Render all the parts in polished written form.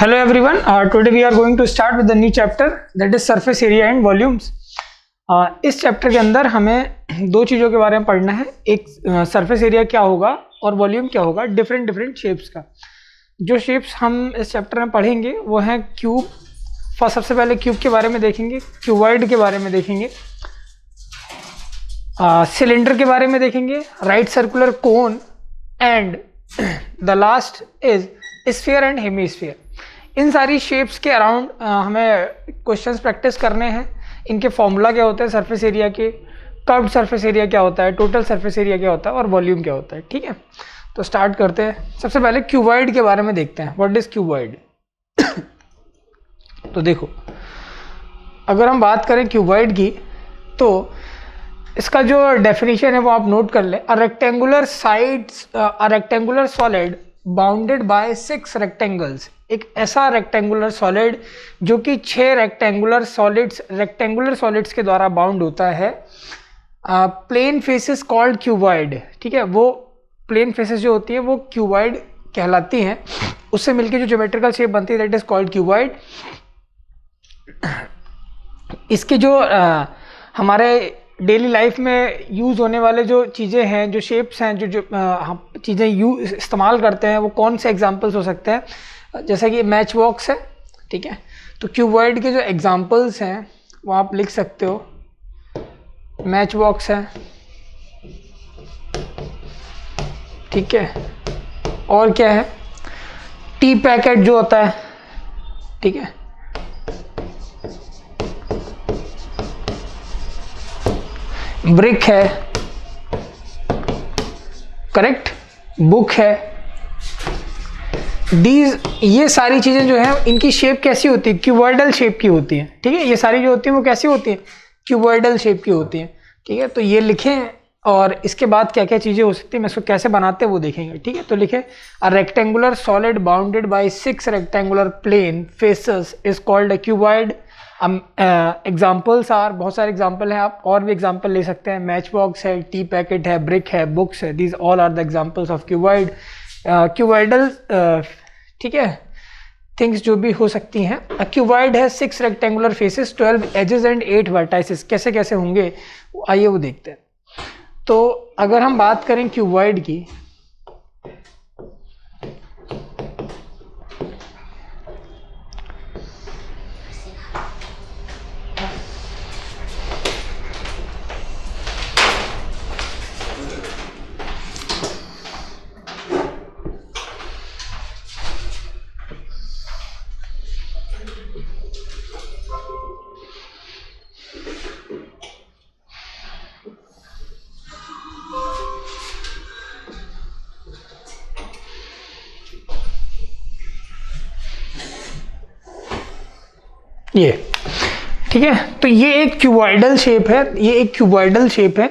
Hello everyone. Today we are going to start with the new chapter that is surface area and volumes. इस chapter के अंदर हमें दो चीज़ों के बारे में पढ़ना है. एक सरफेस एरिया क्या होगा और वॉल्यूम क्या होगा, डिफरेंट शेप्स का. जो शेप्स हम इस चैप्टर में पढ़ेंगे वो हैं क्यूब. सबसे पहले क्यूब के बारे में देखेंगे, क्यूबॉइड के बारे में देखेंगे, सिलेंडर के बारे में देखेंगे, right circular cone and the last is sphere and hemisphere. इन सारी शेप्स के अराउंड हमें क्वेश्चंस प्रैक्टिस करने हैं. इनके फॉर्मूला क्या होता है सरफेस एरिया के, कर्व्ड सरफेस एरिया क्या होता है, टोटल सरफेस एरिया क्या होता है और वॉल्यूम क्या होता है. ठीक है, तो स्टार्ट करते हैं. सबसे पहले क्यूबॉइड के बारे में देखते हैं. What is cuboid? तो देखो, अगर हम बात करें क्यूबॉइड की तो इसका जो डेफिनेशन है वो आप नोट कर लें. अ rectangular solid bounded by 6 rectangles. एक ऐसा रेक्टेंगुलर सॉलिड जो कि 6 रेक्टेंगुलर सॉलिड्स के द्वारा बाउंड होता है. Plane faces called cuboid. ठीक है, वो प्लेन फेसेस जो होती है वो क्यूबॉइड कहलाती हैं. उससे मिलकर जो ज्योमेट्रिकल शेप बनती है दैट इज कॉल्ड क्यूबॉइड. इसके जो हमारे डेली लाइफ में यूज़ होने वाले जो चीज़ें हैं, जो शेप्स हैं, जो हम चीज़ें इस्तेमाल करते हैं वो कौन से एग्जांपल्स हो सकते हैं. जैसा कि मैच बॉक्स है. ठीक है, तो क्यूबॉइड के जो एग्जांपल्स हैं वो आप लिख सकते हो. मैच बॉक्स है, ठीक है, और क्या है, टी पैकेट जो होता है. ठीक है, ब्रिक है, करेक्ट, बुक है. ये सारी चीज़ें जो है इनकी शेप कैसी होती है, क्यूबॉइडल शेप की होती है. ठीक है, ये सारी जो होती है वो कैसी होती है, क्यूबॉइडल शेप की होती है. ठीक है, तो ये लिखें और इसके बाद क्या क्या चीज़ें हो सकती है, मैं इसको कैसे बनाते हैं वो देखेंगे. ठीक है, तो लिखें a rectangular solid bounded by 6 rectangular plane faces is called a cuboid. Examples are, बहुत सारे एग्जाम्पल हैं, आप और भी एग्जाम्पल ले सकते हैं. मैच बॉक्स है, टी पैकेट है, ब्रिक है, बुक्स है. These all are the examples of cuboid. Cuboidal ठीक है थिंग्स जो भी हो सकती हैं. क्यूबॉइड है 6 rectangular faces, 12 edges and 8 vertices. कैसे कैसे होंगे आइए वो देखते हैं. तो अगर हम बात करें क्यूबॉइड की, ये ठीक है, तो ये एक क्यूबॉइडल शेप है.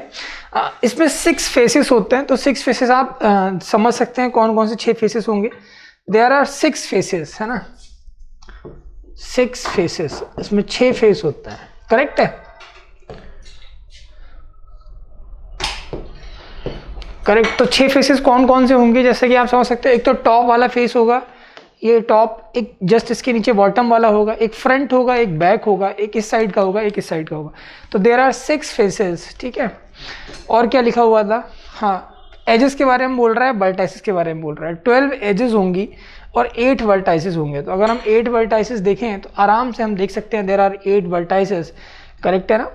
इसमें 6 फेसेस होते हैं. तो 6 फेसेस आप समझ सकते हैं कौन कौन से 6 फेसेस होंगे. देयर आर 6 फेसेस, है ना, 6 फेसेस. इसमें 6 फेस होता है, करेक्ट है, करेक्ट. तो 6 फेसेस कौन कौन से होंगे जैसे कि आप समझ सकते हैं. एक तो टॉप वाला फेस होगा, ये टॉप, एक जस्ट इसके नीचे बॉटम वाला होगा, एक फ्रंट होगा, एक बैक होगा, एक इस साइड का होगा, एक इस साइड का होगा. तो देयर आर 6 फेसेस. ठीक है, और क्या लिखा हुआ था, हाँ, एजेस के बारे में बोल रहा है, वर्टाइसेस के बारे में बोल रहा है. 12 एजेस होंगी और 8 वर्टाइसेस होंगे. तो अगर हम 8 वर्टाइसेस देखें तो आराम से हम देख सकते हैं देयर आर 8 वर्टाइसेस. करेक्ट है ना.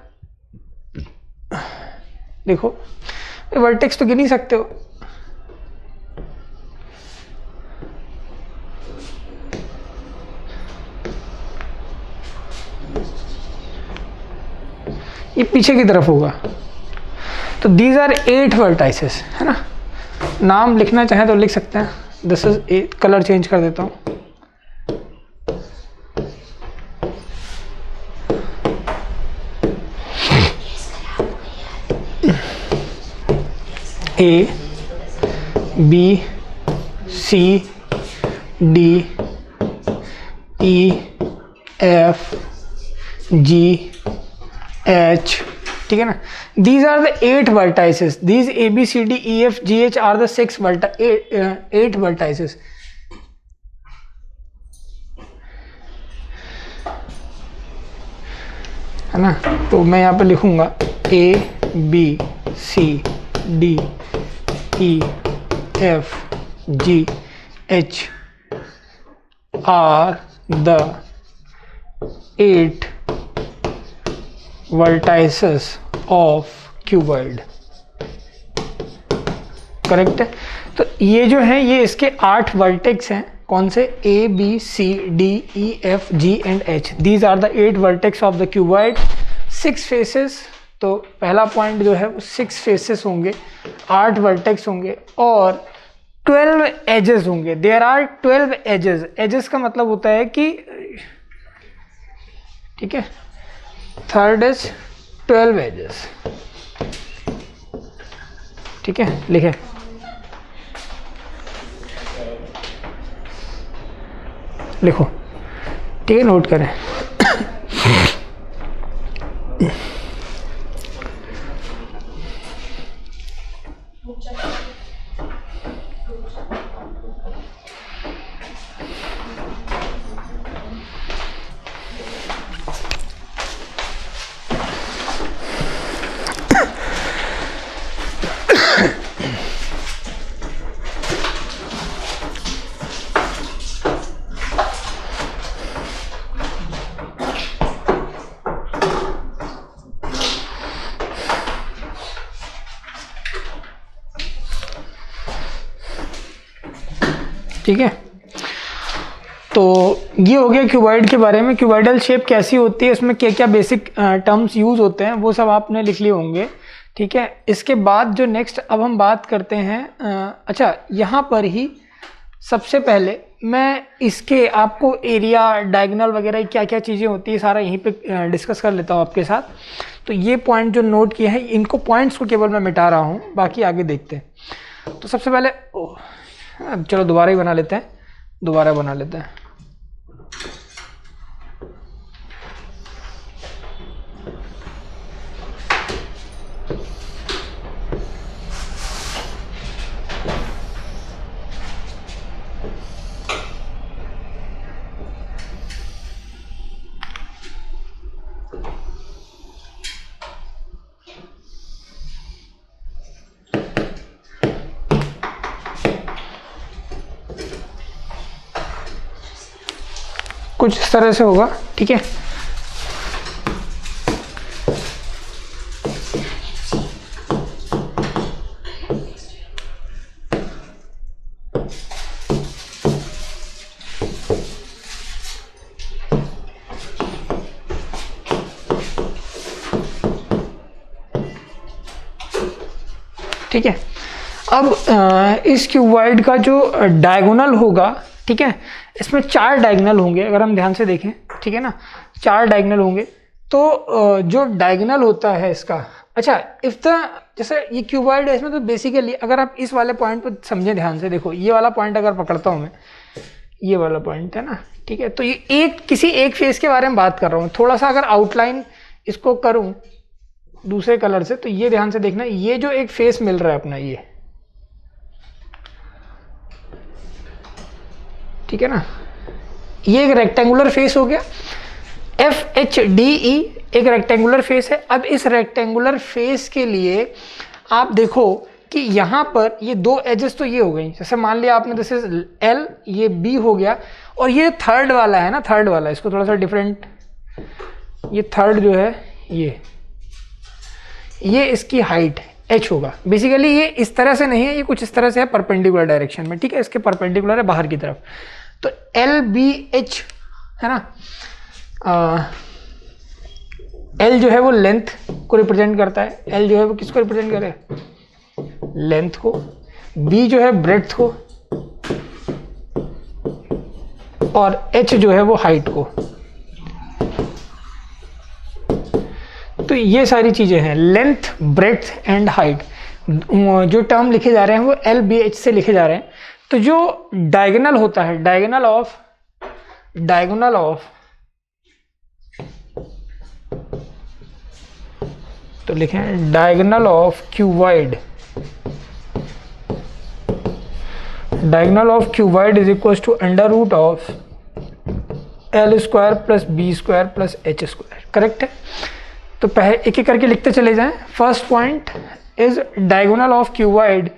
देखो, वर्टेक्स तो गिन ही सकते हो. ये पीछे की तरफ होगा. तो दीज आर 8 वर्टाइसेस, है ना. नाम लिखना चाहे तो लिख सकते हैं. This is 8. कलर चेंज कर देता हूँ. A, B, C, D, E, F, G, H. ठीक है ना. These are the 8 vertices. These A B C D E F G H are the 8 vertices. है ना। तो मैं यहाँ पे लिखूँगा ABCDEFGH are the 8 vertices of cuboid। Correct है। तो ये जो है ये इसके 8 वर्टेक्स हैं। कौन से? ABCDEFGH। These are the 8 vertex of the cuboid. 6 faces. तो पहला पॉइंट जो है वो 6 फेसेस होंगे, 8 वर्टेक्स होंगे और 12 एजेस होंगे। There are 12 edges. एजेस का मतलब होता है कि, ठीक है, थर्ड इज 12 एजेस। ठीक है, लिखे। लिखो, ठीक है, नोट करें। ठीक है, तो ये हो गया क्यूबॉइड के बारे में। क्यूबॉइडल शेप कैसी होती है, उसमें क्या क्या बेसिक टर्म्स यूज होते हैं वो सब आपने लिख लिए होंगे। ठीक है, इसके बाद जो नेक्स्ट अब हम बात करते हैं, अच्छा यहाँ पर ही सबसे पहले मैं इसके आपको एरिया, डायगोनल वगैरह क्या क्या चीज़ें होती है सारा यहीं पे डिस्कस कर लेता हूँ आपके साथ। तो ये पॉइंट जो नोट किए हैं, इनको पॉइंट्स को केवल मैं मिटा रहा हूँ, बाकी आगे देखते हैं। तो सबसे पहले चलो दोबारा ही बना लेते हैं, दोबारा बना लेते हैं। कुछ इस तरह से होगा। ठीक है, ठीक है। अब इस क्यूबॉइड का जो डायगोनल होगा, ठीक है, इसमें 4 डायगोनल होंगे अगर हम ध्यान से देखें। ठीक है ना, 4 डायगोनल होंगे। तो जो डायगोनल होता है इसका, अच्छा इफ द, जैसे ये क्यूबॉइड है इसमें, तो बेसिकली अगर आप इस वाले पॉइंट पर समझें ध्यान से, देखो ये वाला पॉइंट अगर पकड़ता हूँ मैं, ये वाला पॉइंट है ना, ठीक है, तो ये किसी एक फेस के बारे में बात कर रहा हूँ। थोड़ा सा अगर आउटलाइन इसको करूँ दूसरे कलर से, तो ये ध्यान से देखना, ये जो एक फेस मिल रहा है अपना, ये ठीक है ना, ये एक रेक्टेंगुलर फेस हो गया। FHDE एक रेक्टेंगुलर फेस है। अब इस रेक्टेंगुलर फेस के लिए आप देखो कि यहाँ पर ये 2 एजेस तो ये हो गई। जैसे मान लिया आपने, दिस इज L, ये B हो गया, और ये थर्ड वाला है ना, थर्ड वाला, इसको थोड़ा सा डिफरेंट, ये थर्ड जो है ये इसकी हाइट h होगा। बेसिकली ये इस तरह से नहीं है, ये कुछ इस तरह से है परपेंडिकुलर डायरेक्शन में। ठीक है, इसके परपेंडिकुलर है बाहर की तरफ। तो LBH है ना, L जो है वो लेंथ को रिप्रेजेंट करता है। L जो है वो किसको रिप्रेजेंट करे? लेंथ को। B जो है ब्रेड्थ को, और H जो है वो हाइट को। तो ये सारी चीजें हैं, लेंथ, ब्रेड्थ एंड हाइट। जो टर्म लिखे जा रहे हैं वो LBH से लिखे जा रहे हैं। तो जो डायगोनल होता है, डायगोनल ऑफ तो लिखें diagonal of cuboid, diagonal of cuboid is equal to under root of L square plus B square plus H square, correct है। तो पहले एक एक करके लिखते चले जाएं। First point is diagonal of cuboid,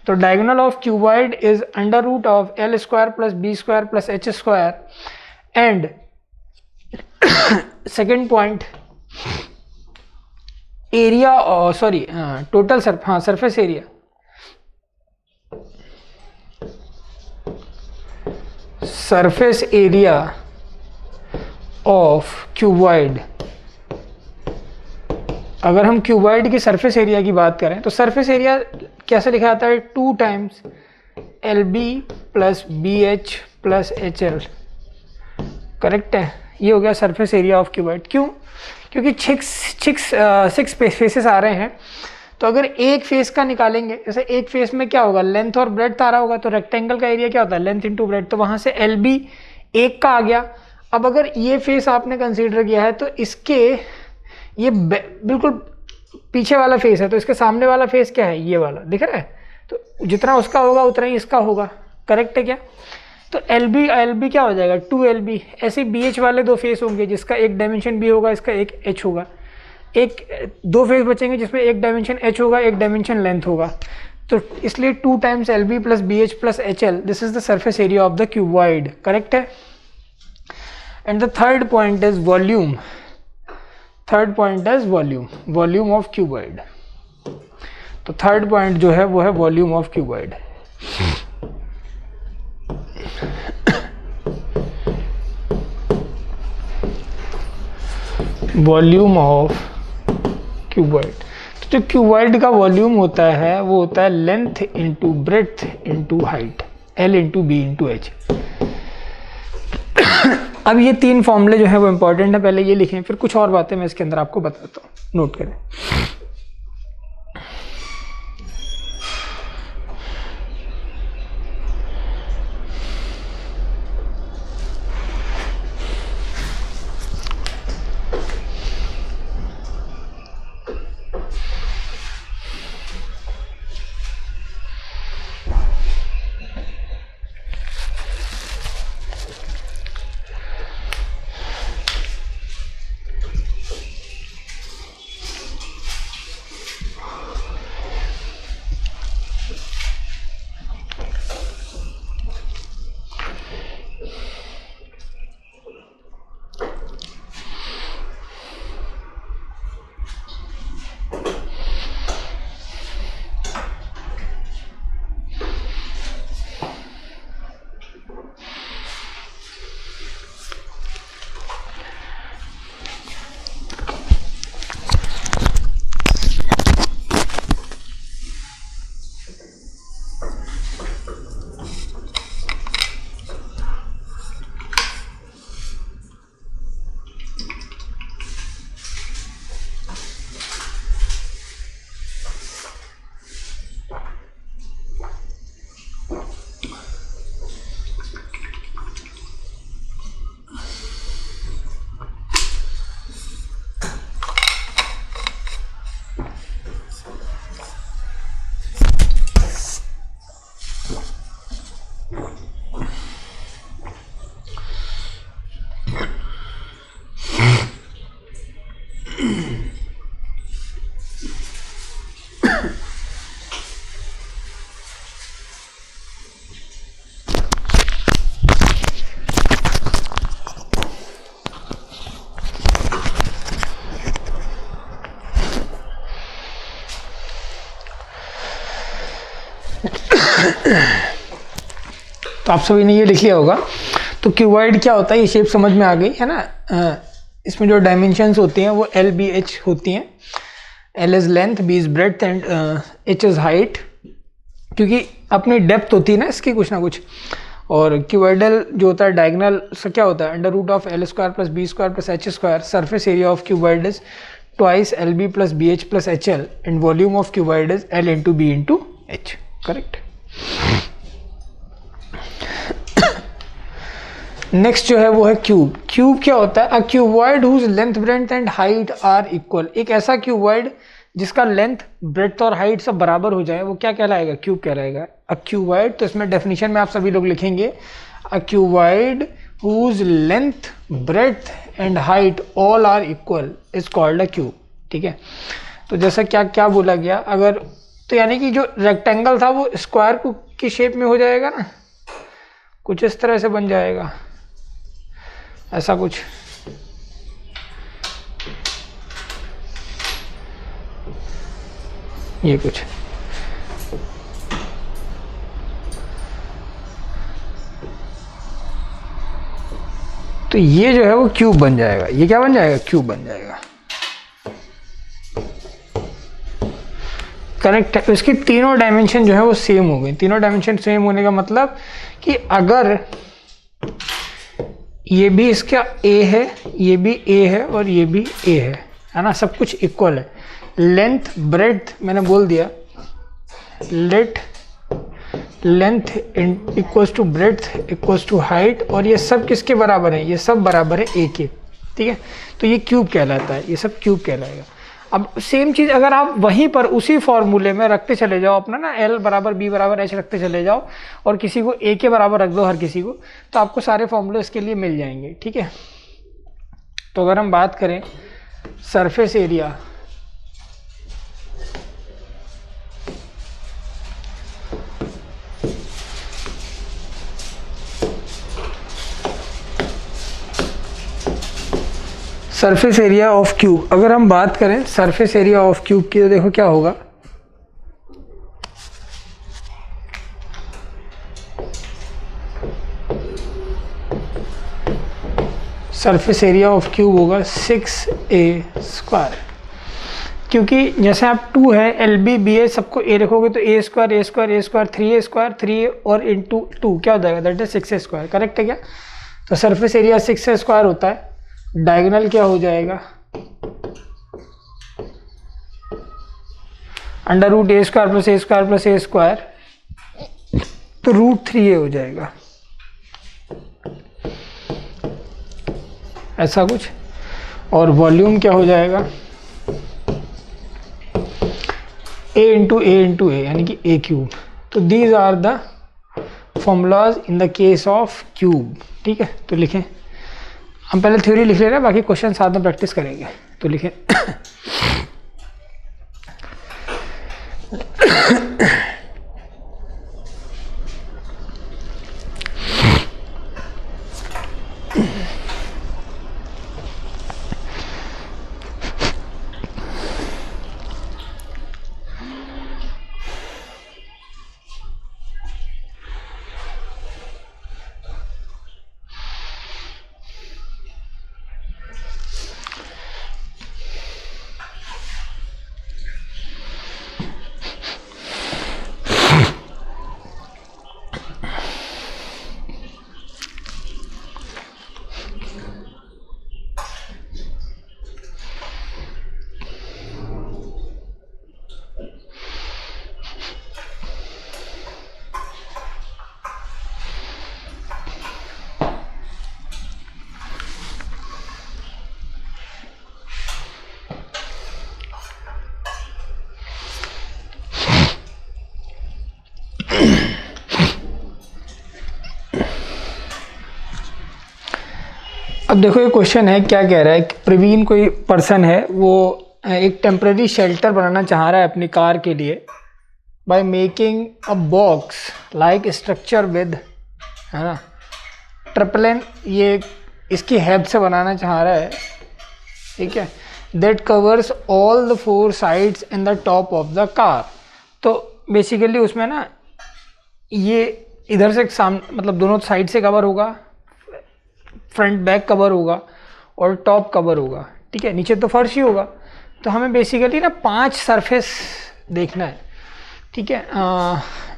तो diagonal of cuboid is under root of L square plus B square plus H square and second point area sorry total surface area surface area of cuboid. अगर हम cuboid की surface area की बात करें तो surface area कैसे लिखा जाता है, 2 times L B plus B H plus H L, correct है। ये हो गया सरफेस एरिया ऑफ क्यूबॉइड। क्यों? क्योंकि सिक्स फेसेस आ रहे हैं, तो अगर एक फेस का निकालेंगे, जैसे एक फेस में क्या होगा, लेंथ और ब्रेड्थ आ रहा होगा, तो रेक्टेंगल का एरिया क्या होता है, लेंथ इंटू ब्रेड्थ, तो वहाँ से एल बी एक का आ गया। अब अगर ये फेस आपने कंसीडर किया है तो इसके ये बिल्कुल पीछे वाला फेस है, तो इसके सामने वाला फेस क्या है, ये वाला दिख रहा है, तो जितना उसका होगा उतना ही इसका होगा, करेक्ट है क्या। तो एल बी क्या हो जाएगा, 2LB। ऐसे BH वाले 2 फेस होंगे जिसका एक डायमेंशन B होगा, इसका एक H होगा, एक 2 फेस बचेंगे जिसमें एक डायमेंशन H होगा, एक डायमेंशन लेंथ होगा, तो इसलिए 2 times LB plus BH plus HL, this is the surface area of the cuboid, correct है। And the third point is volume, third point is volume of cuboid. तो third point जो है वो है volume of cuboid. Volume of cuboid, तो जो cuboid का volume होता है वो होता है length into breadth into height, L into B into H. अब ये 3 फॉर्मूले जो है वो इंपॉर्टेंट है, पहले ये लिखें, फिर कुछ और बातें मैं इसके अंदर आपको बताता हूँ, नोट करें। तो आप सभी ने ये लिख लिया होगा। तो क्यूबॉइड क्या होता है, ये शेप समझ में आ गई है ना। इसमें जो डायमेंशंस होती हैं वो L B H होती हैं। L is length, B is breadth and H is height, क्योंकि अपनी डेप्थ होती है ना इसकी कुछ ना कुछ। और क्यूबॉइडल जो होता है डायगोनल से क्या होता है, under root of L square plus B square plus H square. Surface area of cuboid is twice LB plus BH plus HL and volume of cuboid is L into B into H, correct. Next जो है वो है cube. Cube क्या होता है, a cuboid whose length breadth and height are equal. एक ऐसा cuboid जिसका लेंथ ब्रेड्थ और हाइट सब बराबर हो जाए वो क्या कहलाएगा, क्यूब कहलाएगा। अ क्यूबॉइड, तो इसमें डेफिनेशन में आप सभी लोग लिखेंगे, a cuboid whose length, breadth and height all are equal is called a cube। ठीक है, तो जैसा क्या क्या बोला गया, अगर तो यानी कि जो रेक्टेंगल था वो स्क्वायर की शेप में हो जाएगा ना, कुछ इस तरह से बन जाएगा, ऐसा कुछ। ये कुछ तो ये जो है वो क्यूब बन जाएगा। ये क्या बन जाएगा? क्यूब बन जाएगा। करेक्ट है। इसकी तीनों डायमेंशन जो है वो सेम हो गई। तीनों डायमेंशन सेम होने का मतलब कि अगर ये भी इसका ए है, ये भी ए है और ये भी ए है ना, सब कुछ इक्वल है। लेंथ ब्रेड्थ मैंने बोल दिया, let length equals to breadth equals to height, और ये सब किसके बराबर है? ये सब बराबर है ए के। ठीक है, तो ये क्यूब कहलाता है, ये सब क्यूब कहलाएगा। अब सेम चीज़ अगर आप वहीं पर उसी फॉर्मूले में रखते चले जाओ अपना ना, एल बराबर बी बराबर एच रखते चले जाओ और किसी को ए के बराबर रख दो हर किसी को, तो आपको सारे फॉर्मूले इसके लिए मिल जाएंगे। ठीक है, तो अगर हम बात करें surface area, surface area of cube, अगर हम बात करें सरफेस एरिया ऑफ क्यूब की, तो देखो क्या होगा। सरफेस एरिया ऑफ क्यूब होगा 6a², क्योंकि जैसे आप 2 है, एल बी बी ए सबको ए रखोगे तो a² a² a² 3a² 3a और इंटू 2 क्या हो जाएगा? That is 6a²। करेक्ट है क्या? तो सरफेस एरिया 6a² होता है। डायगोनल क्या हो जाएगा? Under root a² plus a² plus a², तो √3a हो जाएगा, ऐसा कुछ। और वॉल्यूम क्या हो जाएगा? a इंटू ए यानी कि a³। तो these are the formulas in the case of cube. ठीक है, तो लिखें, हम पहले थ्योरी लिख ले रहे हैं, बाकी क्वेश्चन साथ में प्रैक्टिस करेंगे। तो लिखें अब देखो ये क्वेश्चन है, क्या कह रहा है कि प्रवीण कोई पर्सन है, वो एक टेम्पररी शेल्टर बनाना चाह रहा है अपनी कार के लिए by making a box like structure with, है ना, ट्रिपलिन, ये इसकी हेल्प से बनाना चाह रहा है। ठीक है, that covers all the 4 sides in the top of the car. तो बेसिकली उसमें ना ये इधर से मतलब दोनों साइड से कवर होगा, फ्रंट बैक कवर होगा और टॉप कवर होगा। ठीक है, नीचे तो फर्श ही होगा। तो हमें बेसिकली ना 5 सरफेस देखना है। ठीक है,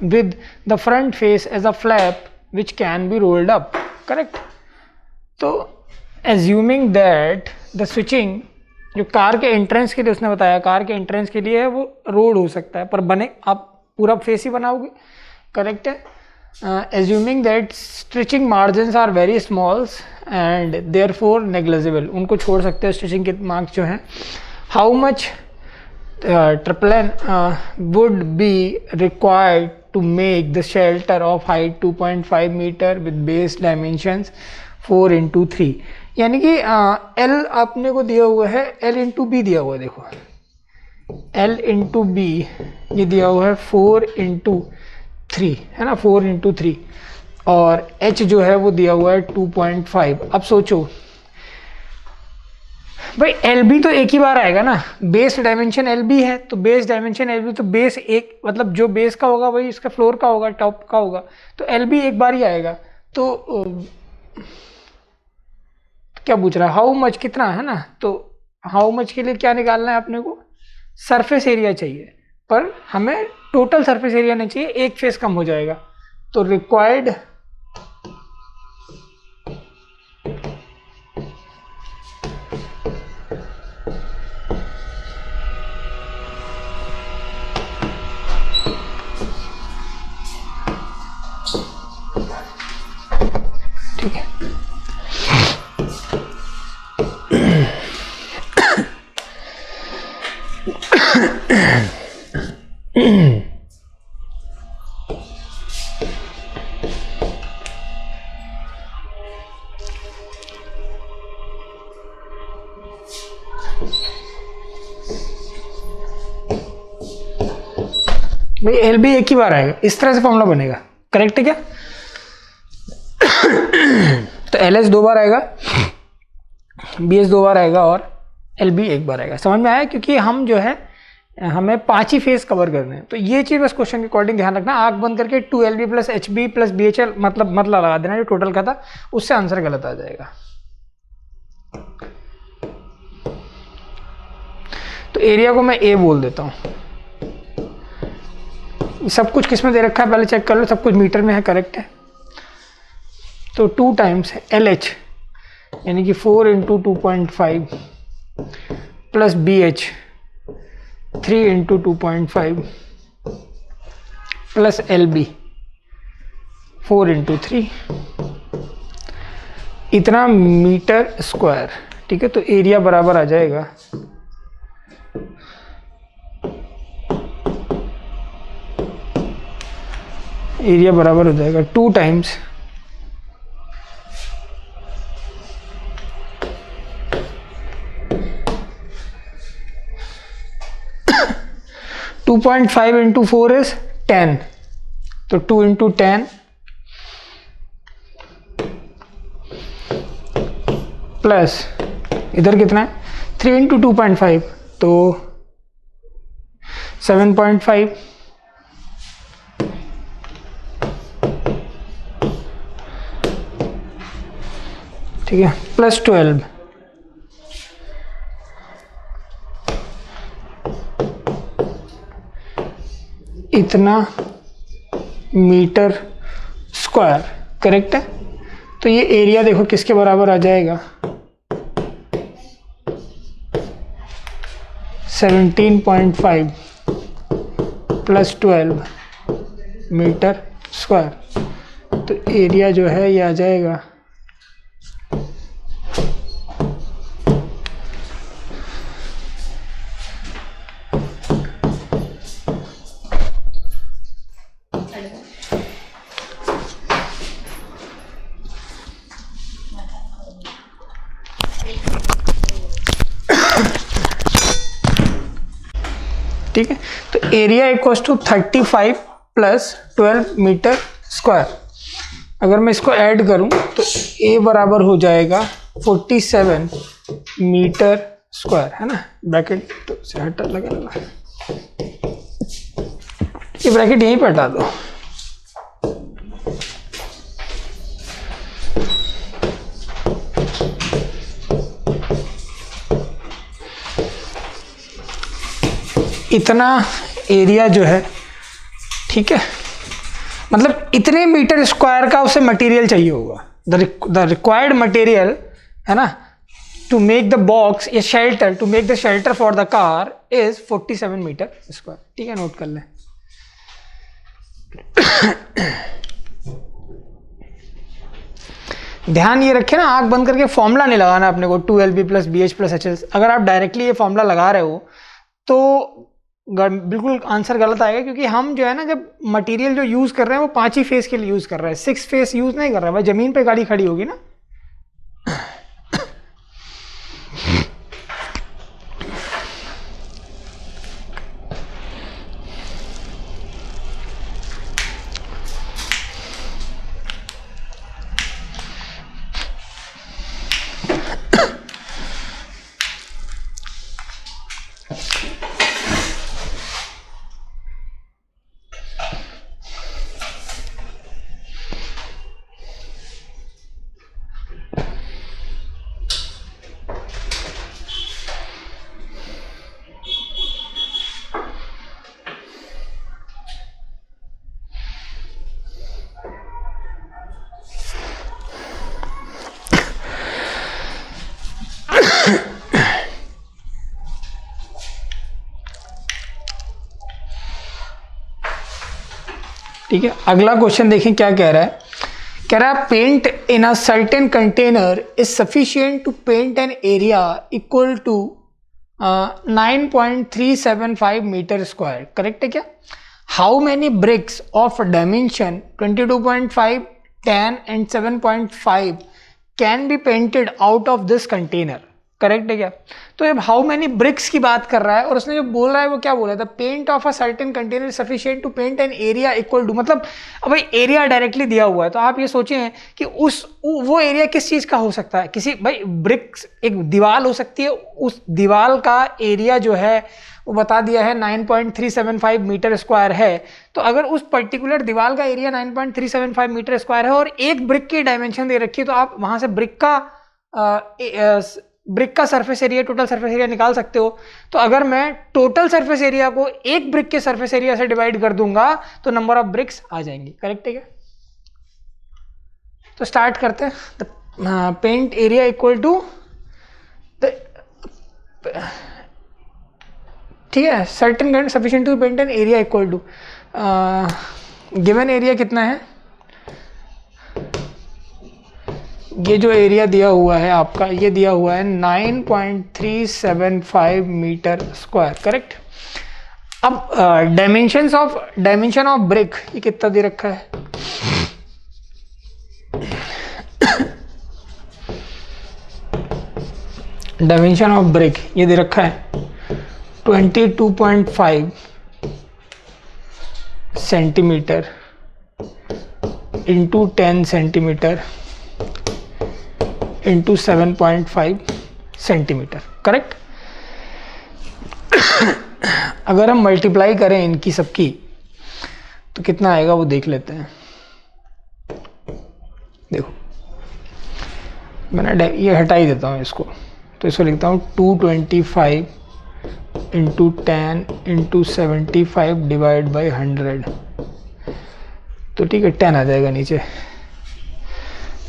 with the front face as a flap which can be rolled up. Correct. तो एज्यूमिंग दैट द स्विचिंग, जो कार के एंट्रेंस के लिए उसने बताया, कार के एंट्रेंस के लिए है वो रोड हो सकता है, पर बने आप पूरा फेस ही बनाओगे। करेक्ट है। Assuming that stitching margins are very small and therefore negligible, उनको छोड़ सकते हो स्टिचिंग के मार्क्स जो हैं। How much triplen would be required to make the shelter of height 2.5 meter with base dimensions 4 into 3, यानी कि L आपने को दिया हुआ है, L इंटू बी दिया हुआ है, देखो L इंटू बी ये दिया हुआ है 4 इंटू 3, है ना, 4 इंटू 3, और H जो है वो दिया हुआ है 2.5। अब सोचो भाई एल बी तो एक ही बार आएगा ना, बेस डायमेंशन एल बी है, तो बेस डायमेंशन एल बी, तो बेस एक मतलब जो बेस का होगा वही इसका फ्लोर का होगा, टॉप का होगा, तो एल बी एक बार ही आएगा। तो क्या पूछ रहा है, हाउ मच कितना, है ना, तो हाउ मच के लिए क्या निकालना है अपने को, सरफेस एरिया चाहिए, पर हमें टोटल सरफेस एरिया नहीं चाहिए, एक फेस कम हो जाएगा। तो रिक्वायर्ड ठीक है, भाई एल बी एक ही बार आएगा, इस तरह से फॉर्मूला बनेगा, करेक्ट है क्या? तो एल एस 2 बार आएगा, बी एस 2 बार आएगा, और एल बी एक बार आएगा। समझ में आया? क्योंकि हम जो है हमें 5 ही फेस कवर करने हैं, तो ये चीज़ बस क्वेश्चन के अकॉर्डिंग ध्यान रखना। आंख बंद करके 2LB plus HB plus BHL मतलब लगा देना जो टोटल का था, उससे आंसर गलत आ जाएगा। तो एरिया को मैं ए बोल देता हूँ। सब कुछ किस में दे रखा है पहले चेक कर लो, सब कुछ मीटर में है, करेक्ट है। तो 2 टाइम्स LH यानी कि 4 into 2.5 plus BH 3 into 2.5 plus LB 4 into 3, इतना मीटर स्क्वायर। ठीक है, तो एरिया बराबर आ जाएगा एरिया बराबर हो जाएगा 2 टाइम्स 2.5 इंटू 4 इज 10, तो 2 इंटू 10 प्लस इधर कितना है 3 इंटू 2.5, तो 7.5, ठीक है, प्लस 12, इतना मीटर स्क्वायर, करेक्ट है। तो ये एरिया देखो किसके बराबर आ जाएगा, 17.5 प्लस 12 मीटर स्क्वायर। तो एरिया जो है ये आ जाएगा ठीक है। तो area equals to 35 plus 12 metre square. अगर मैं इसको ऐड करूं तो ए बराबर हो जाएगा 47 मीटर स्क्वायर, है ना। ब्रैकेट तो से हटा लगा ना, ये ब्रैकेट यहीं पर हटा दो। इतना एरिया जो है, ठीक है, मतलब इतने मीटर स्क्वायर का उसे मटेरियल चाहिए होगा। द रिक्वायर्ड मटेरियल, है ना, to make the box a shelter, to make the shelter for the car is 47 metre square. ठीक है, नोट कर लें। ध्यान ये रखें ना, आंख बंद करके फॉर्मूला नहीं लगाना अपने को 2LB plus BH plus HL। अगर आप डायरेक्टली ये फॉर्मूला लगा रहे हो तो बिल्कुल आंसर गलत आएगा, क्योंकि हम जो है ना, जब मटेरियल जो यूज़ कर रहे हैं वो 5 ही फेस के लिए यूज़ कर रहे हैं, 6 फेस यूज़ नहीं कर रहे हैं। भाई ज़मीन पे गाड़ी खड़ी होगी ना, ठीक है, अगला क्वेश्चन देखें क्या कह रहा है। कह रहा है paint in a certain container is sufficient to paint an area equal to 9.375 metre square. Correct है क्या? How many bricks of dimension 22.5, 10 and 7.5 can be painted out of this container. Correct है क्या? तो अब हाउ मैनी ब्रिक्स की बात कर रहा है और उसने जो बोल रहा है वो क्या बोला था, paint of a certain container sufficient to paint an area equal to, मतलब अब भाई एरिया डायरेक्टली दिया हुआ है तो आप ये सोचें कि वो एरिया किस चीज का हो सकता है। किसी भाई ब्रिक्स एक दीवार हो सकती है, उस दीवार का एरिया जो है वो बता दिया है 9.375 मीटर स्क्वायर है। तो अगर उस पर्टिकुलर दीवार का एरिया 9.375 मीटर स्क्वायर है और एक ब्रिक की डायमेंशन दे रखी है तो आप वहां से ब्रिक का surface area, total surface area निकाल सकते हो। तो अगर मैं टोटल सरफेस एरिया को एक ब्रिक के सरफेस एरिया से डिवाइड कर दूंगा तो नंबर ऑफ ब्रिक्स आ जाएंगी। करेक्ट है क्या? तो स्टार्ट करते हैं। पेंट एरिया इक्वल टू, ठीक है, certain sufficient to paint an area equal to, given area कितना है, ये जो एरिया दिया हुआ है आपका, ये दिया हुआ है 9.375 मीटर स्क्वायर। करेक्ट। अब डायमेंशन ऑफ ब्रिक ये कितना दे रखा है, डायमेंशन ऑफ ब्रिक ये दे रखा है 22.5 centimetre into 10 centimetre into 7.5 centimetre. Correct. अगर हम मल्टीप्लाई करें इनकी सबकी तो कितना आएगा वो देख लेते हैं। देखो मैंने ये हटा ही देता हूँ इसको, तो इसको लिखता हूँ 225 इंटू 10 इंटू 75 डिवाइड बाई 100। तो ठीक है 10 आ जाएगा नीचे।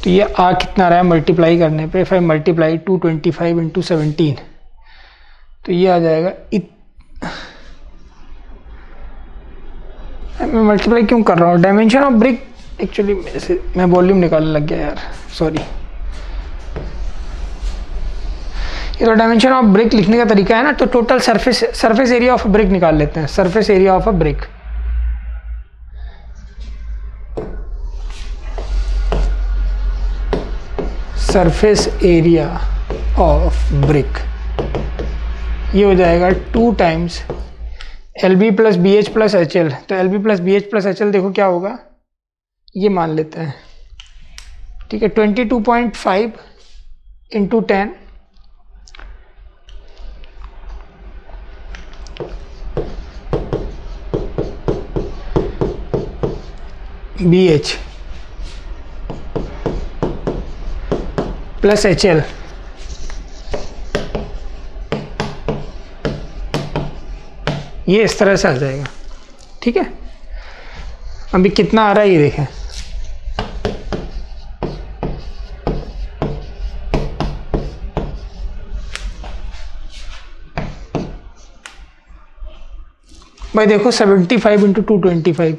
तो ये आ कितना रहा है मल्टीप्लाई करने पे, 5 मल्टीप्लाई 225 इंटू 17, तो ये आ जाएगा मैं मल्टीप्लाई क्यों कर रहा हूँ, डायमेंशन ऑफ ब्रिक एक्चुअली मैं वॉल्यूम निकालने लग गया यार, सॉरी। ये तो डायमेंशन ऑफ ब्रिक लिखने का तरीका है ना, तो total surface area of brick निकाल लेते हैं। Surface area of a brick, surface area of brick ये हो जाएगा 2 times LB plus BH plus HL। तो LB plus BH plus HL देखो क्या होगा, ये मान लेते हैं। ठीक है 22.5 इंटू 10 BH प्लस HL, ये इस तरह से आ जाएगा। ठीक है, अभी कितना आ रहा है ये देखें, भाई देखो 75 इंटू 225,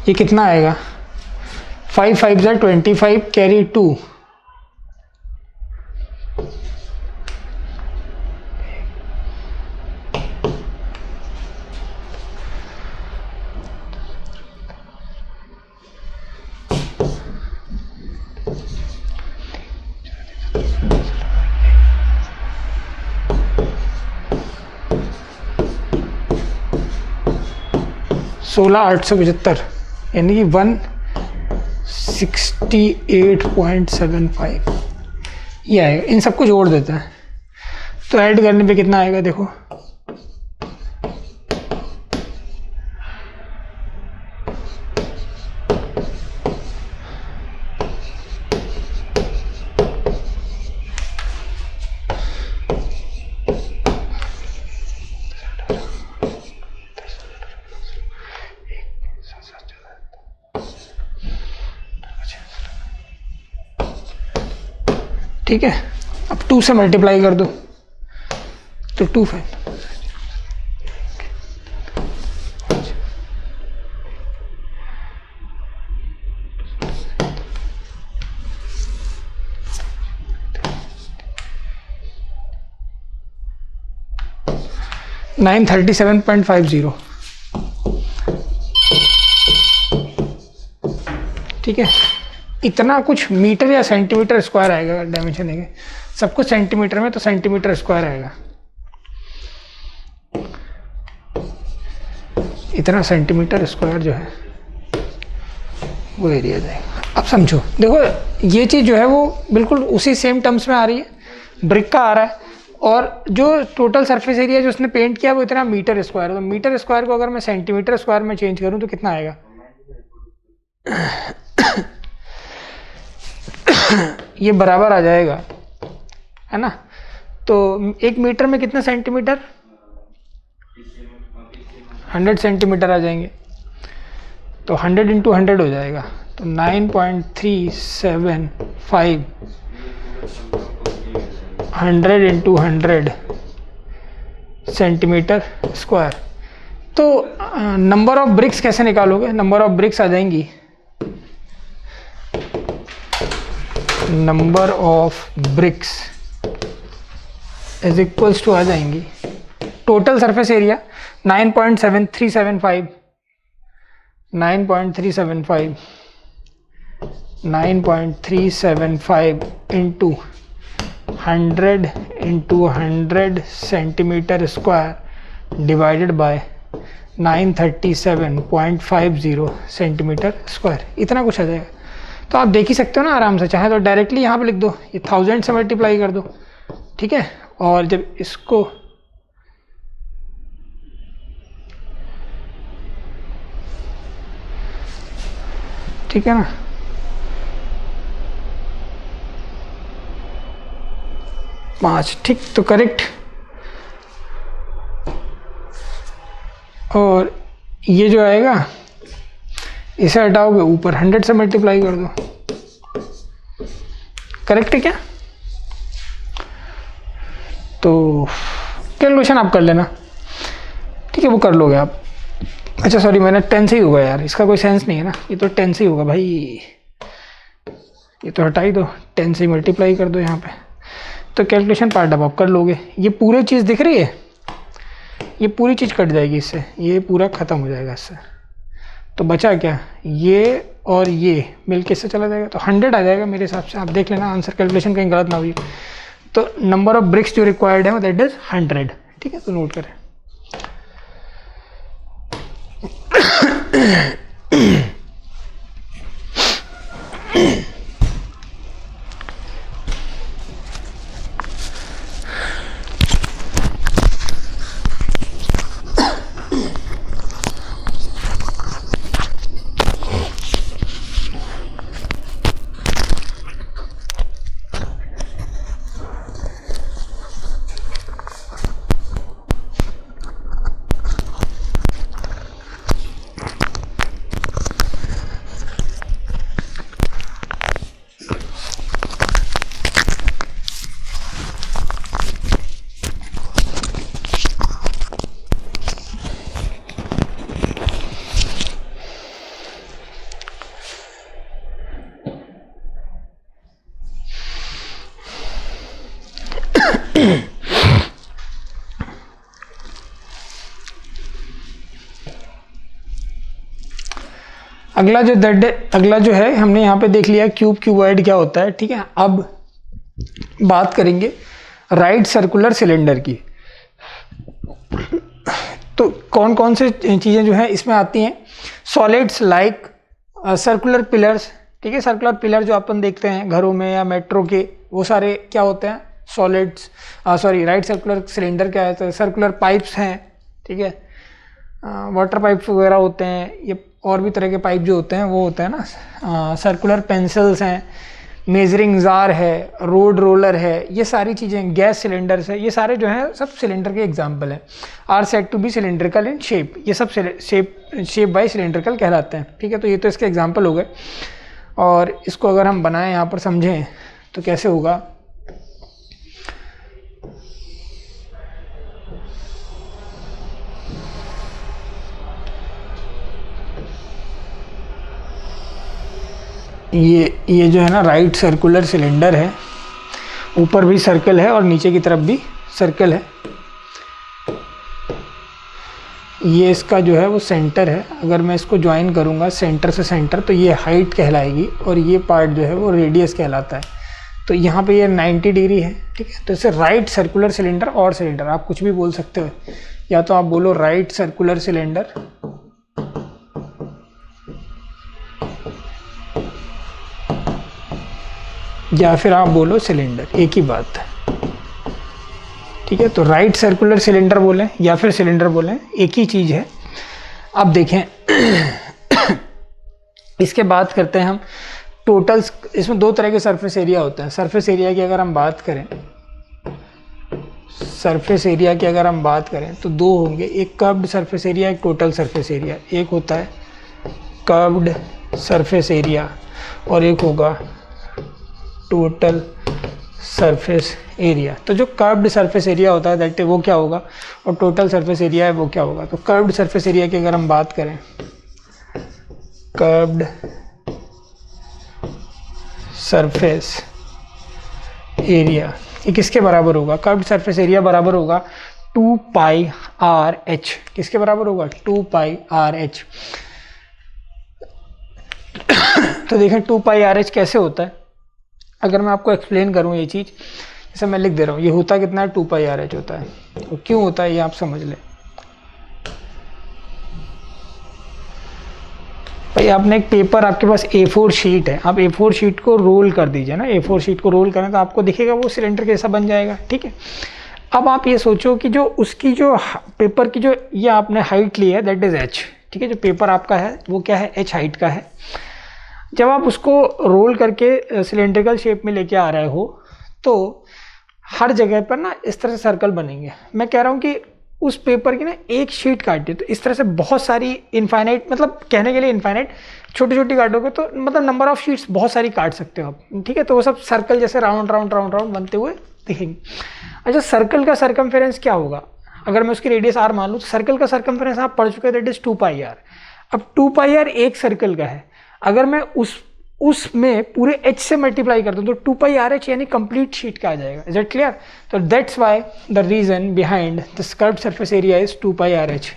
ये कितना आएगा, 5 5 ज़ा 25 कैरी 2, सोलह 875 यानी कि 168.75 ये आएगा। इन सबको जोड़ देते हैं तो ऐड करने पे कितना आएगा देखो, ठीक है, अब 2 से मल्टीप्लाई कर दो तो 2 5 937.50। ठीक है, इतना कुछ मीटर या सेंटीमीटर स्क्वायर आएगा डायमेंशन देंगे, सब कुछ सेंटीमीटर में, तो सेंटीमीटर स्क्वायर आएगा, इतना सेंटीमीटर स्क्वायर जो है वो एरिया जाएगा। अब समझो, देखो ये चीज़ जो है वो बिल्कुल उसी सेम टर्म्स में आ रही है, ब्रिक का आ रहा है, और जो टोटल सरफेस एरिया जो उसने पेंट किया वो इतना मीटर स्क्वायर है। तो मीटर स्क्वायर को अगर मैं सेंटीमीटर स्क्वायर में चेंज करूं तो कितना आएगा? ये बराबर आ जाएगा, है ना। तो 1 मीटर में कितने सेंटीमीटर? 100 सेंटीमीटर आ जाएंगे, तो 100 इंटू 100 हो जाएगा, तो 9.375 100 इंटू 100 सेंटीमीटर स्क्वायर। तो नंबर ऑफ ब्रिक्स कैसे निकालोगे? नंबर ऑफ ब्रिक्स आ जाएंगी, number of bricks is equals to आ जाएंगी total surface area 9.375 into 100 centimetre square divided by 937.50 centimetre square, इतना कुछ आ जाएगा। तो आप देख ही सकते हो ना आराम से, चाहे तो डायरेक्टली यहाँ पे लिख दो, ये 1000 से मल्टीप्लाई कर दो, ठीक है। और जब इसको ठीक है ना, पाँच, ठीक, तो करेक्ट। और ये जो आएगा इसे हटाओगे, ऊपर 100 से मल्टीप्लाई कर दो, करेक्ट है क्या? तो कैलकुलेशन आप कर लेना, ठीक है, वो कर लोगे आप। अच्छा सॉरी, मैंने 10 से ही होगा यार, इसका कोई सेंस नहीं है ना, ये तो 10 से ही होगा भाई, ये तो हटा ही दो, 10 से ही मल्टीप्लाई कर दो यहाँ पे, तो कैलकुलेशन पार्ट अब आप कर लोगे। ये पूरी चीज़ दिख रही है, ये पूरी चीज़ कट जाएगी इससे, ये पूरा ख़त्म हो जाएगा इससे, तो बचा क्या? ये और ये मिलके इससे चला जाएगा, तो 100 आ जाएगा मेरे हिसाब से। आप देख लेना आंसर, कैलकुलेशन कहीं गलत ना हुई। तो नंबर ऑफ ब्रिक्स जो रिक्वायर्ड है वो दैट इज 100, ठीक है, तो नोट करें। अगला जो है हमने यहाँ पे देख लिया क्यूबॉइड क्या होता है, ठीक है। अब बात करेंगे राइट सर्कुलर सिलेंडर की। तो कौन कौन से चीज़ें जो है इसमें आती हैं? सॉलिड्स लाइक सर्कुलर पिलर्स, ठीक है, सर्कुलर पिलर जो अपन देखते हैं घरों में या मेट्रो के, वो सारे क्या होते हैं? सॉलिड्स। राइट सर्कुलर सिलेंडर क्या है? सर्कुलर पाइप्स हैं, ठीक है, वाटर पाइप्स वगैरह होते हैं, ये और भी तरह के पाइप जो होते हैं वो होते हैं ना। सर्कुलर पेंसिल्स हैं, मेजरिंग जार है, रोड रोलर है, ये सारी चीज़ें, गैस सिलेंडर्स है, ये सारे जो हैं सब सिलेंडर के एग्जाम्पल हैं। Are said to be cylindrical in shape, ये सब शेप बाय सिलेंड्रिकल कहलाते हैं, ठीक है। तो ये तो इसके एग्जाम्पल हो गए। और इसको अगर हम बनाएं यहाँ पर समझें तो कैसे होगा? ये जो है ना राइट सर्कुलर सिलेंडर है, ऊपर भी सर्कल है और नीचे की तरफ भी सर्कल है। ये इसका जो है वो सेंटर है। अगर मैं इसको ज्वाइन करूँगा सेंटर से सेंटर तो ये हाइट कहलाएगी और ये पार्ट जो है वो रेडियस कहलाता है। तो यहाँ पे ये 90 डिग्री है, ठीक है। तो इसे राइट सर्कुलर सिलेंडर और सिलेंडर आप कुछ भी बोल सकते हो, या तो आप बोलो राइट सर्कुलर सिलेंडर या फिर आप बोलो सिलेंडर, एक ही बात है, ठीक है। तो राइट सर्कुलर सिलेंडर बोलें या फिर सिलेंडर बोलें, एक ही चीज़ है। अब देखें इसके बात करते हैं हम टोटल। इसमें दो तरह के सरफेस एरिया होते हैं। सरफेस एरिया की अगर हम बात करें, सरफेस एरिया की अगर हम बात करें तो दो होंगे, एक कर्व्ड सरफेस एरिया, एक टोटल सरफेस एरिया। एक होता है कर्व्ड सरफेस एरिया और एक होगा टोटल सरफेस एरिया। तो जो कर्व्ड सरफेस एरिया होता है दैट वो क्या होगा और टोटल सरफेस एरिया है वो क्या होगा। तो कर्व्ड सरफेस एरिया की अगर हम बात करें, कर्व्ड सरफेस एरिया ये किसके बराबर होगा। कर्व्ड सरफेस एरिया बराबर होगा 2 पाई आर एच। किसके बराबर होगा 2 पाई आर एच। तो देखें 2 पाई आर एच कैसे होता है। अगर मैं आपको एक्सप्लेन करूं ये चीज़, जैसे मैं लिख दे रहा हूँ, ये होता कितना है 2 पाई आर एच होता है। और क्यों होता है ये आप समझ लें। भाई आपने एक पेपर, आपके पास A4 शीट है, आप A4 शीट को रोल कर दीजिए ना। A4 शीट को रोल करें तो आपको दिखेगा वो सिलेंडर कैसा बन जाएगा, ठीक है। अब आप ये सोचो कि जो उसकी जो पेपर की जो ये आपने हाइट ली है दैट इज़ h, ठीक है। जो पेपर आपका है वो क्या है h हाइट का है। जब आप उसको रोल करके सिलेंड्रिकल शेप में लेके आ रहे हो तो हर जगह पर ना इस तरह से सर्कल बनेंगे। मैं कह रहा हूँ कि उस पेपर की ना एक शीट काटिए तो इस तरह से बहुत सारी इनफाइनाइट, मतलब कहने के लिए इनफाइनाइट, छोटी छोटी काटोगे तो मतलब नंबर ऑफ शीट्स बहुत सारी काट सकते हो आप, ठीक है। तो वो सब सर्कल जैसे राउंड राउंड राउंड राउंड बनते हुए दिखेंगे। अच्छा, सर्कल का सरकमफेरेंस क्या होगा। अगर मैं उसकी रेडियस r मान लूँ तो सर्कल का सरकमफेरेंस आप पढ़ चुके हैं दैट इज 2 पाई आर। अब 2 पाई आर एक सर्कल का है, अगर मैं उसमें पूरे h से मल्टीप्लाई करता हूँ तो 2 पाई आर एच यानी कंप्लीट शीट का आ जाएगा। Is it clear. तो that's why the reason behind this curved surface area is 2 pi R H,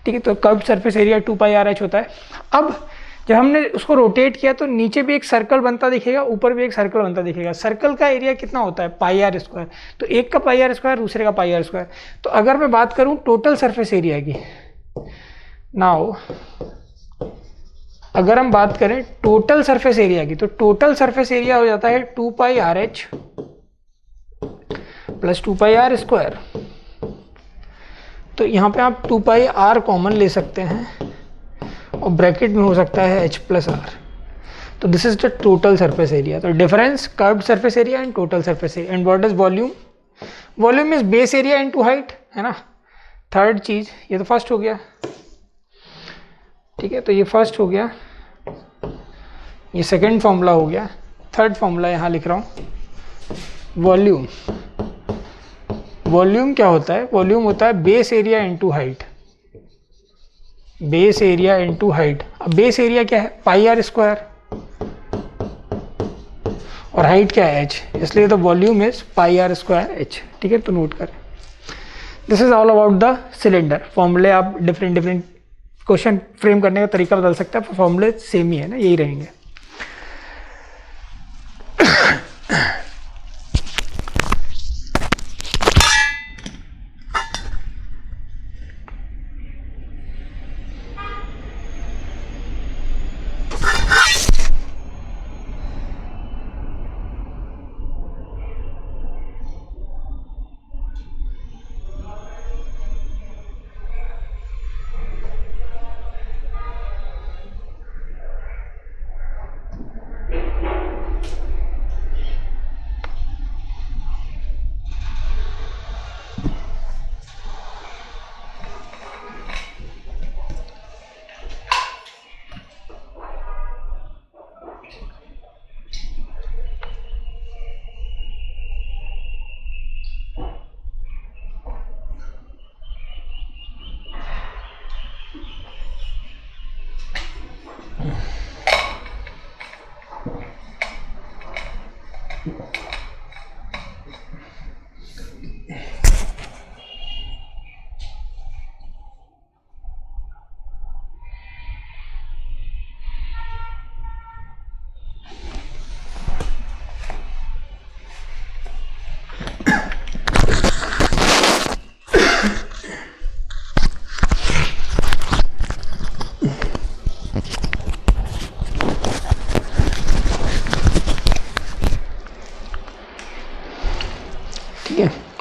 ठीक है। तो curved surface area 2 pi R H होता है। अब जब हमने उसको रोटेट किया तो नीचे भी एक सर्कल बनता दिखेगा, ऊपर भी एक सर्कल बनता दिखेगा। सर्कल का एरिया कितना होता है पाई आर स्क्वायर। तो एक का पाई आर स्क्वायर, दूसरे का पाई आर स्क्वायर। तो अगर मैं बात करूँ टोटल सरफेस एरिया की, नाउ अगर हम बात करें टोटल सरफेस एरिया की, तो टोटल सरफेस एरिया हो जाता है 2 pi R H plus 2 pi R square. तो यहाँ पे आप 2 पाई आर कॉमन ले सकते हैं और ब्रैकेट में हो सकता है h प्लस आर। तो this is the total surface area. तो difference curved surface area and total surface area. And what is volume. Volume is base area into height, है ना। थर्ड चीज, ये तो फर्स्ट हो गया, ठीक है। तो ये फर्स्ट हो गया, ये सेकंड फॉर्मूला हो गया। थर्ड फॉर्मूला यहाँ लिख रहा हूँ, वॉल्यूम। वॉल्यूम क्या होता है, वॉल्यूम होता है base area into height. Base area into height. अब बेस एरिया क्या है पाई आर स्क्वायर और हाइट क्या है h, इसलिए the volume is pi R square h, ठीक है। तो नोट करें, this is all about the cylinder. फॉर्मूले आप डिफरेंट क्वेश्चन फ्रेम करने का तरीका बदल सकता है, फॉर्मूले सेम ही है ना, यही रहेंगे।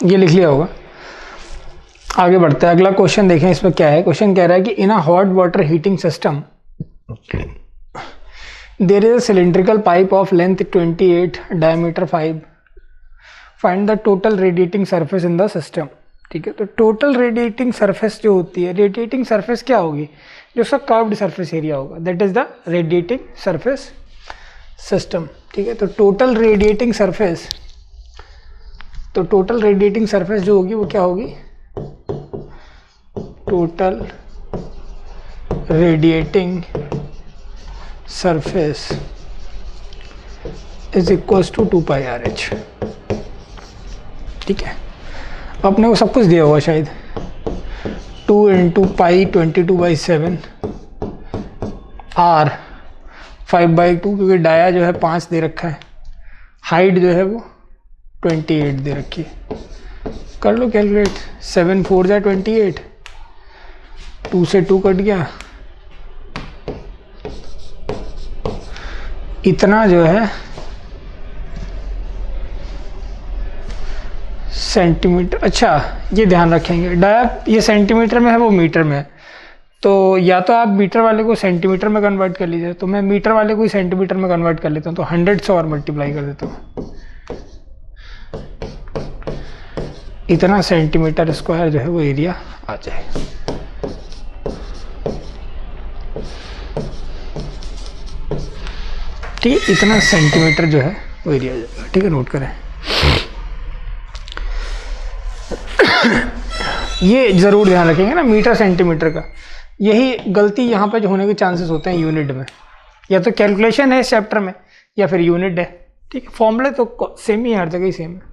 ये लिख लिया होगा। आगे बढ़ते हैं, अगला क्वेश्चन देखें इसमें क्या है। क्वेश्चन कह रहा है कि in a hot water heating system there is a cylindrical pipe of length 28, diameter 5, find the total radiating surface in the system. ठीक है, तो टोटल रेडिएटिंग सरफेस जो होती है, रेडिएटिंग सरफेस क्या होगी, जो उसका कर्व्ड सरफेस एरिया होगा, that is the radiating surface system. ठीक है, तो टोटल रेडिएटिंग सरफेस, तो टोटल रेडिएटिंग सरफेस जो होगी वो क्या होगी, total radiating surface is equals to 2 pi R H. ठीक है, अपने को सब कुछ दिया हुआ शायद, 2 इंटू पाई 22/7 आर 5/2, क्योंकि डाया जो है 5 दे रखा है, हाइट जो है वो 28 दे रखी है। कर लो कैलकुलेट, 7 4 जा 28, 2 से 2 कट गया, इतना जो है सेंटीमीटर। अच्छा, ये ध्यान रखेंगे, डाया ये सेंटीमीटर में है, वो मीटर में है, तो या तो आप मीटर वाले को सेंटीमीटर में कन्वर्ट कर लीजिए, तो मैं मीटर वाले को ही सेंटीमीटर में कन्वर्ट कर लेता हूँ, तो 100 से और मल्टीप्लाई कर देता हूँ, इतना सेंटीमीटर स्क्वायर जो है वो एरिया आ जाएगा। ठीक है, इतना सेंटीमीटर जो है वो एरिया आ जाएगा। ठीक है, नोट करें, ये जरूर ध्यान रखेंगे ना, मीटर सेंटीमीटर का, यही गलती यहाँ पे जो होने के चांसेस होते हैं यूनिट में, या तो कैलकुलेशन है इस चैप्टर में या फिर यूनिट है। ठीक है, फॉर्मूले तो सेम ही है, हर जगह ही सेम है।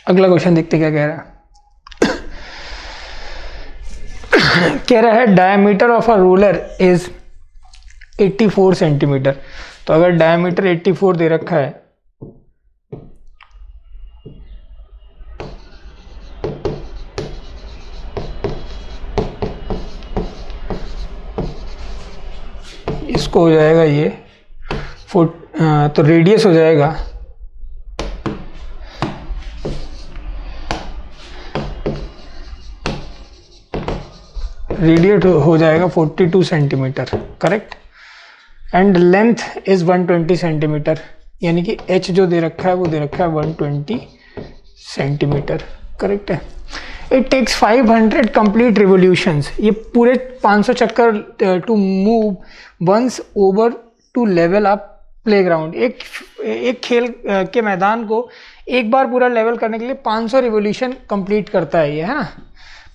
अगला क्वेश्चन देखते क्या कह रहा है। कह रहा है diameter of a ruler is 84 centimetre. तो अगर डायमीटर 84 दे रखा है इसको हो जाएगा ये फुट, तो रेडियस हो जाएगा रेडिएट हो जाएगा 42 centimetre, correct. And length is 120 centimetre, यानी कि एच जो दे रखा है वो दे रखा है 120 सेंटीमीटर, करेक्ट है। इट टेक्स 500 कंप्लीट रिवोल्यूशंस, ये पूरे 500 चक्कर to move once over to level up playground. एक खेल के मैदान को एक बार पूरा लेवल करने के लिए 500 रिवोल्यूशन कंप्लीट करता है ये, है ना,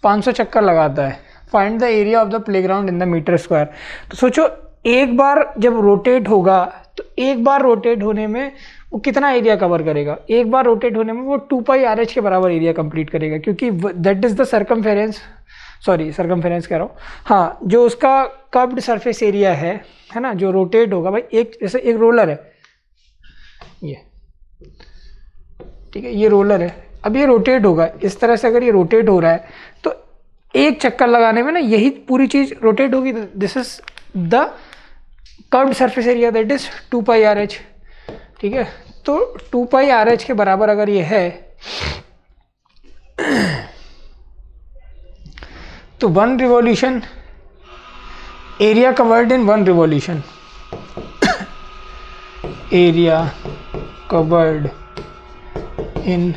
500 चक्कर लगाता है। Find the area of the playground in the metre square. तो सोचो एक बार जब रोटेट होगा तो एक बार रोटेट होने में वो कितना एरिया कवर करेगा, एक बार रोटेट होने में वो 2 पाई आर एच के बराबर एरिया कंप्लीट करेगा, क्योंकि that is the circumference, sorry circumference कह रहा हूँ, हाँ जो उसका कर्व्ड सरफेस एरिया है ना, जो रोटेट होगा भाई, एक जैसे एक रोलर है ये, ठीक है, ये रोलर है, अब ये रोटेट होगा इस तरह से, अगर ये रोटेट हो रहा है तो एक चक्कर लगाने में ना यही पूरी चीज रोटेट होगी, this is the curved surface area, that is 2 pi R H, ठीक है। तो 2 पाई आर एच के बराबर अगर ये है तो 1 रिवॉल्यूशन, एरिया कवर्ड इन 1 रिवॉल्यूशन, एरिया कवर्ड इन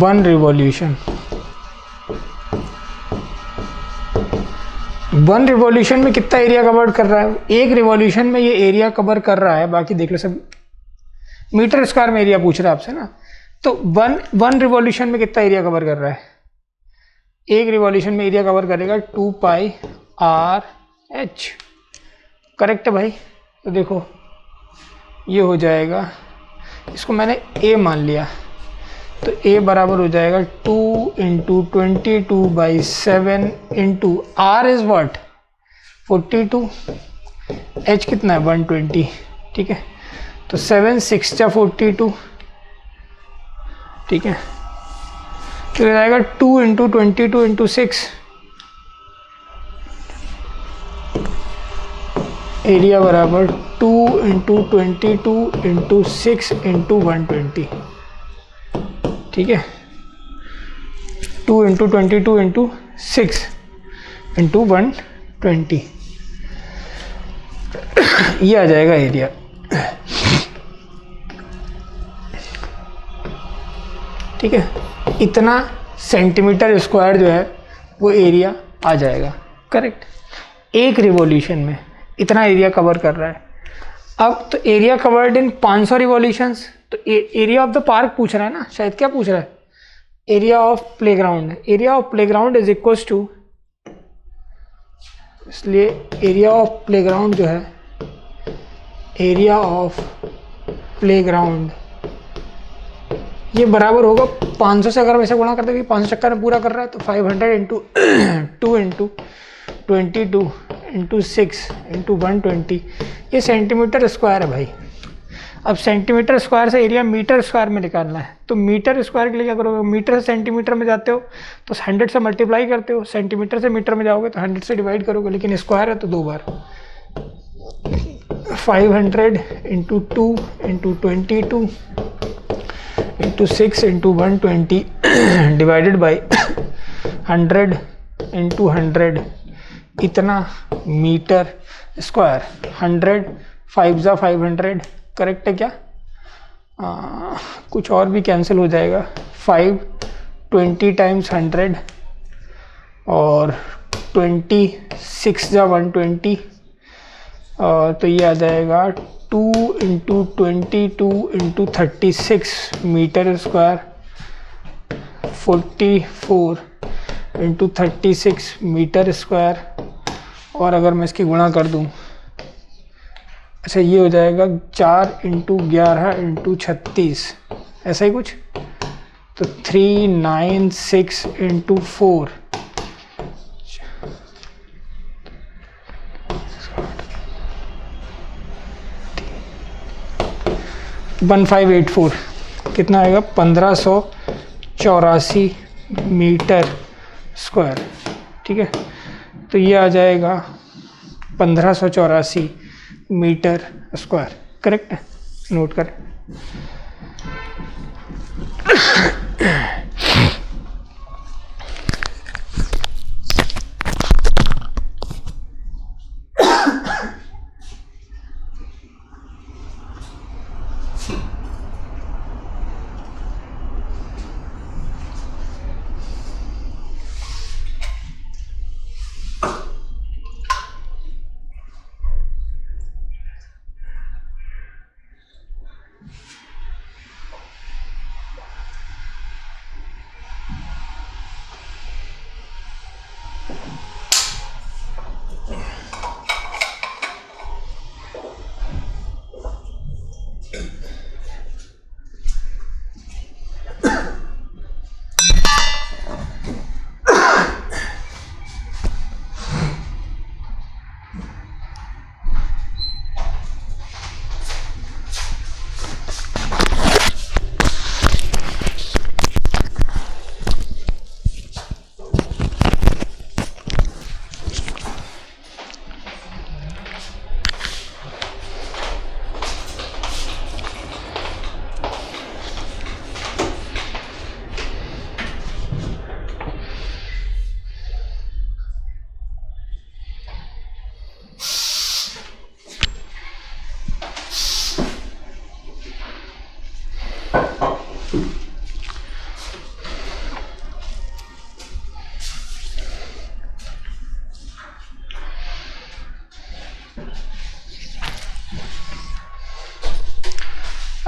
1 रिवॉल्यूशन, 1 रिवॉल्यूशन में कितना एरिया कवर कर रहा है, एक रिवॉल्यूशन में ये एरिया कवर कर रहा है, बाकी देख लो सब मीटर स्क्वायर में एरिया पूछ रहा है आपसे ना, तो 1 रिवॉल्यूशन में कितना एरिया कवर कर रहा है, एक रिवॉल्यूशन में एरिया कवर करेगा 2 पाई आर एच, करेक्ट है भाई। तो देखो ये हो जाएगा, इसको मैंने ए मान लिया, तो ए बराबर हो जाएगा 2 into 22/7 into R is what 42, H कितना है 120, ठीक है, तो 7 6 जा 42, ठीक है, तो हो जाएगा 2 इंटू 22 इंटू 6, एरिया बराबर 2 इंटू 22 इंटू 6 इंटू 120, ठीक है, 2 इंटू 22 इंटू 6 इंटू 120, ये आ जाएगा एरिया। ठीक है, इतना सेंटीमीटर स्क्वायर जो है वो एरिया आ जाएगा, करेक्ट। एक रिवॉल्यूशन में इतना एरिया कवर कर रहा है। अब तो एरिया कवर्ड इन 500 रिवॉल्यूशंस, तो एरिया ऑफ द पार्क पूछ रहा है ना, शायद क्या पूछ रहा है, area of playground. Area of playground is equals to, इसलिए एरिया ऑफ प्लेग्राउंड जो है, एरिया ऑफ प्लेग्राउंड ये बराबर होगा 500 से, अगर वैसे गुणा करते कि 500 चक्कर में पूरा कर रहा है तो 500 इंटू 2 इंटू 22 इंटू 6 इंटू 120, ये सेंटीमीटर स्क्वायर है भाई। अब सेंटीमीटर स्क्वायर से एरिया मीटर स्क्वायर में निकालना है, तो मीटर स्क्वायर के लिए क्या करोगे, मीटर से सेंटीमीटर में जाते हो तो 100 से मल्टीप्लाई करते हो, सेंटीमीटर से मीटर में जाओगे तो 100 से डिवाइड करोगे, लेकिन स्क्वायर है तो 2 बार। 500 into 2 into 22 into 6 into 120 divided by 100 into 100, इतना मीटर स्क्वायर। 100 5 जा 500, करेक्ट है क्या? कुछ और भी कैंसिल हो जाएगा। 5 20 टाइम्स 100 और 26 जा 120, तो ये आ जाएगा 2 into 22 into 36 metre square, 44 into 36 metre square. और अगर मैं इसकी गुणा कर दूं, अच्छा ये हो जाएगा 4 इंटू 11 इंटू 36, ऐसा ही कुछ, तो 396 इंटू 4, 1584, कितना आएगा 1584 मीटर स्क्वायर। ठीक है, तो ये आ जाएगा 1584 मीटर स्क्वायर, करेक्ट है, नोट करें।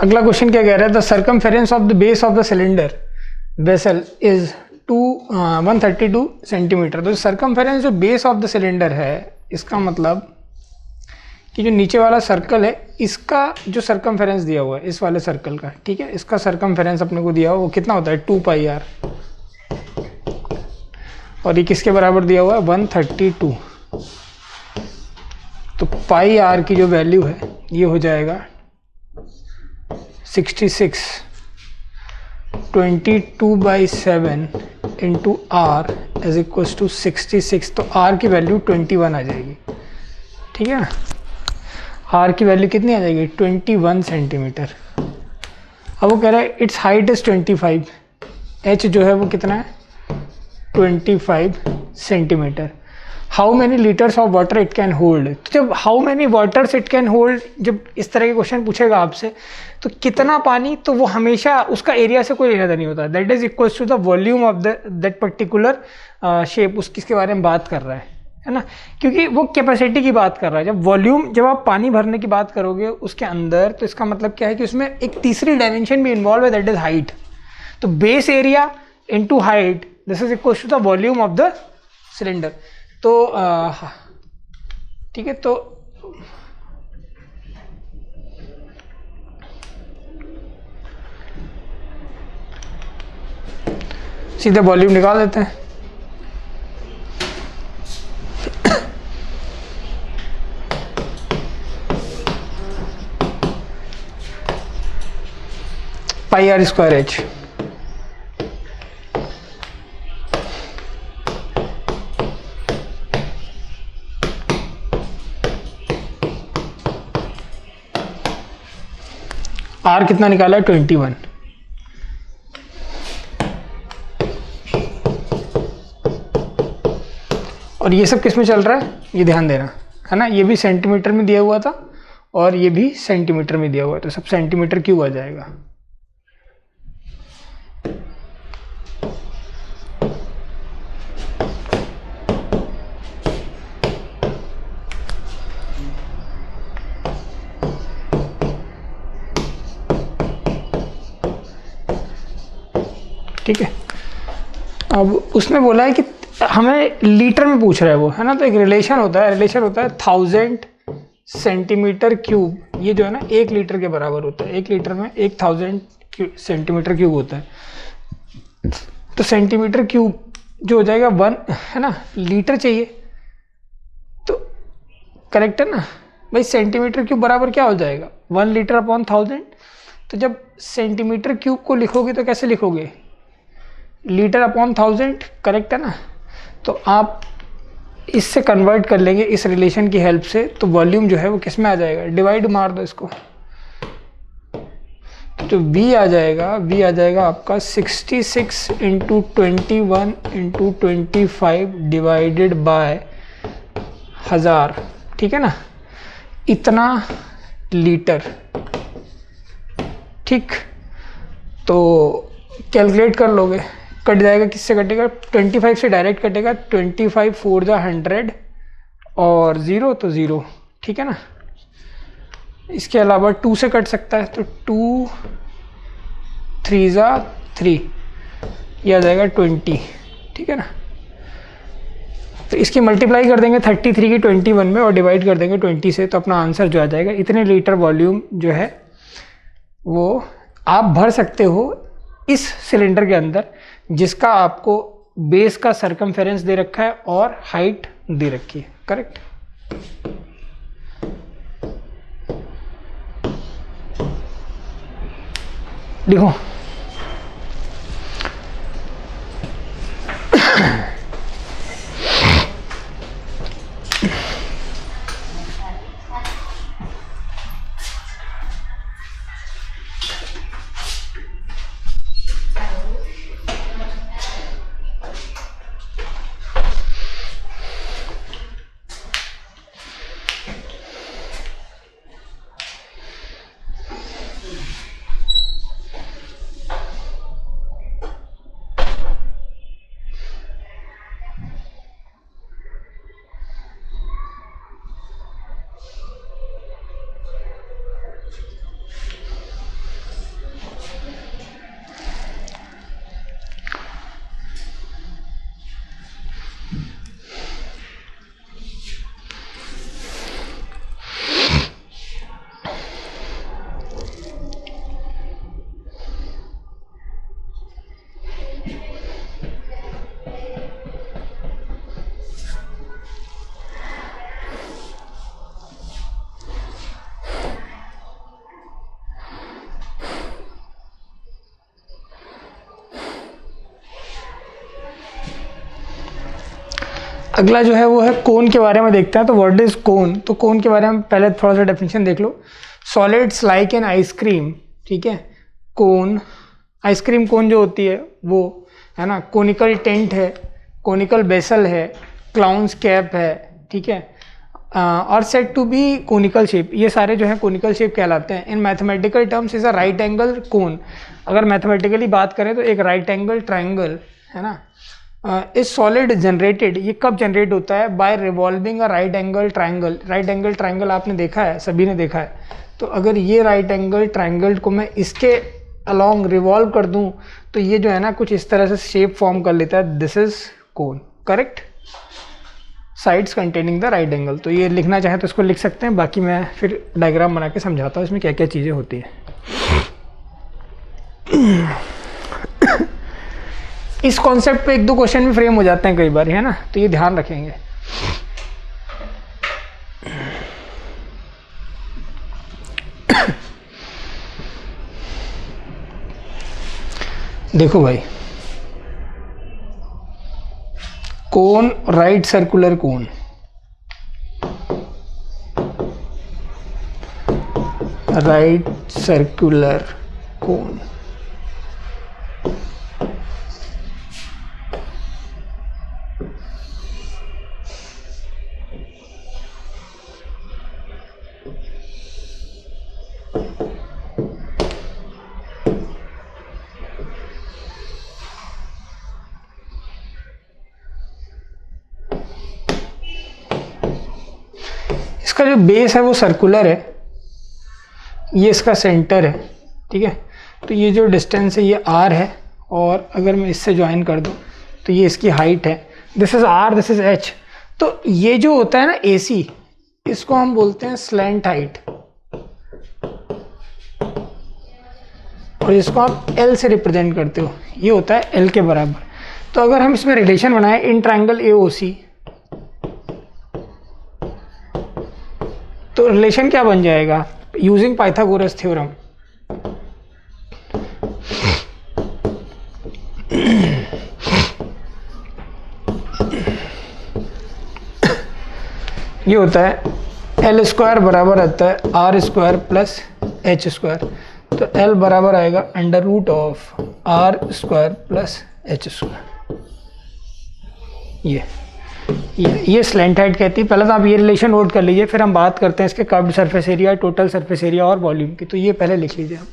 अगला क्वेश्चन क्या कह रहा है, the circumference of the base of the cylinder vessel is 132 centimetre. तो सर्कमफेरेंस जो बेस ऑफ द सिलेंडर है, इसका मतलब कि जो नीचे वाला सर्कल है इसका जो सर्कमफेरेंस दिया हुआ है इस वाले सर्कल का, ठीक है, इसका सर्कमफेरेंस अपने को दिया हुआ वो कितना होता है 2πr, और ये किसके बराबर दिया हुआ है 132। तो πr की जो वैल्यू है ये हो जाएगा 66, 22/7 into r is equals to 66। तो r की वैल्यू 21 आ जाएगी, ठीक है ना। r की वैल्यू कितनी आ जाएगी 21 सेंटीमीटर। अब वो कह रहा है इट्स हाइट इज 25, h जो है वो कितना है 25 centimetre. How many litres of water it can hold. तो जब how many waters it can hold, जब इस तरह के क्वेश्चन पूछेगा आपसे तो कितना पानी, तो वो हमेशा उसका एरिया से कोई लेना देना नहीं होता। That is equals to the volume of that particular shape, उसके बारे में बात कर रहा है ना, क्योंकि वो कैपेसिटी की बात कर रहा है। जब वॉल्यूम, जब आप पानी भरने की बात करोगे उसके अंदर, तो इसका मतलब क्या है कि उसमें एक तीसरी डायमेंशन भी इन्वॉल्व है, दैट इज हाइट। तो base area into height, this is equals to the volume of the cylinder. तो ठीक है, तो सीधे वॉल्यूम निकाल देते हैं। πr² h। r कितना निकाला है 21। और ये सब किस में चल रहा है, ये ध्यान देना है ना, ये भी सेंटीमीटर में दिया हुआ था और ये भी सेंटीमीटर में दिया हुआ है, तो सब सेंटीमीटर क्यूब आ जाएगा। ठीक है, अब उसने बोला है कि हमें लीटर में पूछ रहा है वो, है ना। तो एक रिलेशन होता है 1000 सेंटीमीटर क्यूब, ये जो है ना 1 लीटर के बराबर होता है। 1 लीटर में 1000 सेंटीमीटर क्यूब होता है। तो सेंटीमीटर क्यूब जो हो जाएगा 1, है ना, लीटर चाहिए, तो करेक्ट है ना भाई। सेंटीमीटर क्यूब बराबर क्या हो जाएगा 1 लीटर अपॉन 1000। तो जब सेंटीमीटर क्यूब को लिखोगे तो कैसे लिखोगे, लीटर अपॉन 1000, करेक्ट है ना। तो आप इससे कन्वर्ट कर लेंगे इस रिलेशन की हेल्प से, तो वॉल्यूम जो है वो किस में आ जाएगा, डिवाइड मार दो इसको, तो V आ जाएगा आपका 66 इंटू 21 इंटू 25 डिवाइडेड बाय 1000, ठीक है ना, इतना लीटर। ठीक, तो कैलकुलेट कर लोगे, कट जाएगा, किससे कटेगा 25 से डायरेक्ट कटेगा, 25 4 जा 100 और 0 तो 0, ठीक है ना। इसके अलावा 2 से कट सकता है, तो 2 3 जा 3, यह आ जाएगा 20, ठीक है ना। तो इसकी मल्टीप्लाई कर देंगे 33 की 21 में और डिवाइड कर देंगे 20 से, तो अपना आंसर जो आ जाएगा इतने लीटर वॉल्यूम जो है वो आप भर सकते हो इस सिलेंडर के अंदर, जिसका आपको बेस का सरकमफेरेंस दे रखा है और हाइट दे रखी है। करेक्ट। देखो अगला जो है वो है कोन के बारे में देखते हैं। तो व्हाट इज कोन? तो कोन के बारे में पहले थोड़ा सा डेफिनेशन देख लो। सॉलिड्स लाइक एन आइसक्रीम, ठीक है। कोन, आइसक्रीम कोन जो होती है वो, है ना, कोनिकल टेंट है, कोनिकल बेसल है, क्लाउन्स कैप है, ठीक है, और set to be conical shape. ये सारे जो है कोनिकल शेप कहलाते हैं। In mathematical terms is a right angle cone. अगर मैथमेटिकली बात करें तो एक राइट एंगल ट्राइंगल, है ना, इज सॉलिड जनरेटेड। ये कब जनरेट होता है? By revolving a right angle triangle. Right angle triangle आपने देखा है, सभी ने देखा है। तो अगर ये राइट एंगल ट्राइंगल को मैं इसके अलॉन्ग रिवॉल्व कर दूं तो ये जो है ना कुछ इस तरह से शेप फॉर्म कर लेता है। This is cone. Correct. Sides containing the right angle. तो ये लिखना चाहे तो इसको लिख सकते हैं, बाकी मैं फिर डायग्राम बना के समझाता हूँ इसमें क्या क्या चीज़ें होती हैं। इस कॉन्सेप्ट पे एक दो क्वेश्चन भी फ्रेम हो जाते हैं कई बार, है ना, तो ये ध्यान रखेंगे। देखो भाई, cone, right circular cone, right circular cone, इसका जो बेस है वो सर्कुलर है, ये इसका सेंटर है, ठीक है। तो ये जो डिस्टेंस है ये r है, और अगर मैं इससे ज्वाइन कर दूं तो ये इसकी हाइट है। This is r, this is h। तो ये जो होता है ना AC, इसको हम बोलते हैं स्लैंट हाइट, और इसको आप L से रिप्रेजेंट करते हो, ये होता है L के बराबर। तो अगर हम इसमें रिलेशन बनाएं इन ट्राइंगल AOC, तो रिलेशन क्या बन जाएगा? यूजिंग पाइथागोरस थ्योरम, ये होता है L स्क्वायर बराबर आता है R square plus H square. तो L बराबर आएगा under root of R square plus H square. ये स्लैंट हाइट कहती है। पहले तो आप ये रिलेशन नोट कर लीजिए, फिर हम बात करते हैं इसके curved surface area, total surface area और वॉल्यूम की। तो ये पहले लिख लीजिए आप।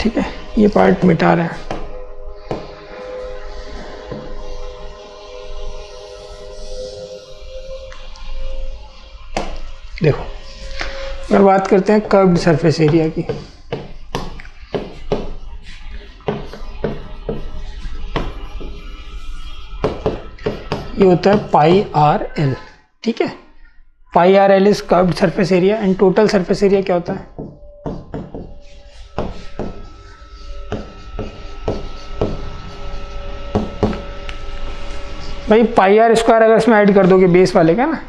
ठीक है, ये पार्ट मिटा रहे हैं। देखो, अगर बात करते हैं कर्व्ड सरफेस एरिया की, ये होता है पाई आर एल। ठीक है, pi R L is curved surface area and total surface area क्या होता है? भाई पाई आर स्क्वायर अगर इसमें ऐड कर दोगे बेस वाले का ना,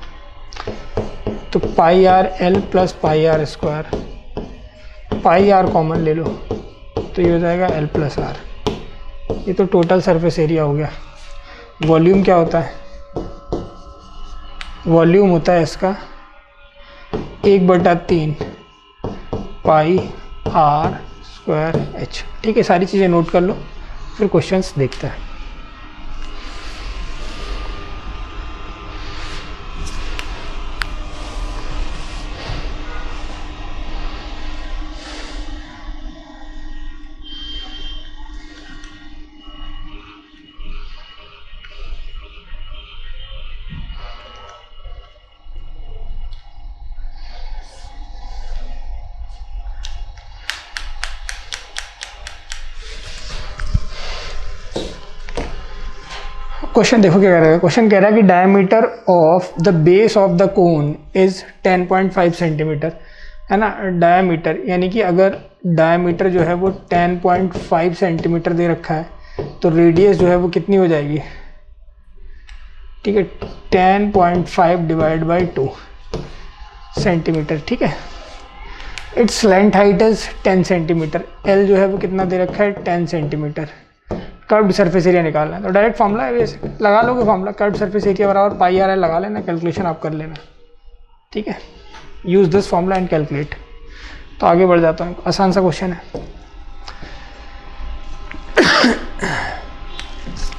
तो pi R L plus pi R square, pi R common ले लो तो ये हो जाएगा एल प्लस आर। ये तो टोटल सरफेस एरिया हो गया। वॉल्यूम क्या होता है? वॉल्यूम होता है इसका 1/3 पाई आर स्क्वायर एच। ठीक है, सारी चीज़ें नोट कर लो, फिर क्वेश्चंस देखते हैं। क्वेश्चन देखो क्या कह रहा है। क्वेश्चन कह रहा है कि diameter of the base of the cone is 10.5 centimetre, है ना। डायमीटर यानी कि अगर डायमीटर जो है वो 10.5 सेंटीमीटर दे रखा है तो रेडियस जो है वो कितनी हो जाएगी? ठीक है, 10.5 डिवाइड बाई 2 सेंटीमीटर। ठीक है, its length height is 10 centimetre. L जो है वो कितना दे रखा है? 10 सेंटीमीटर। कर्व्ड सरफेस एरिया निकालना है तो डायरेक्ट फॉर्मूला है, वैसे लगा लोगे फॉर्मूला, कर्व्ड सरफेस एरिया बराबर पाई आर एल लगा लेना, कैलकुलेशन आप कर लेना। ठीक है, use this formula and calculate. तो आगे बढ़ जाता हूँ, आसान सा क्वेश्चन है।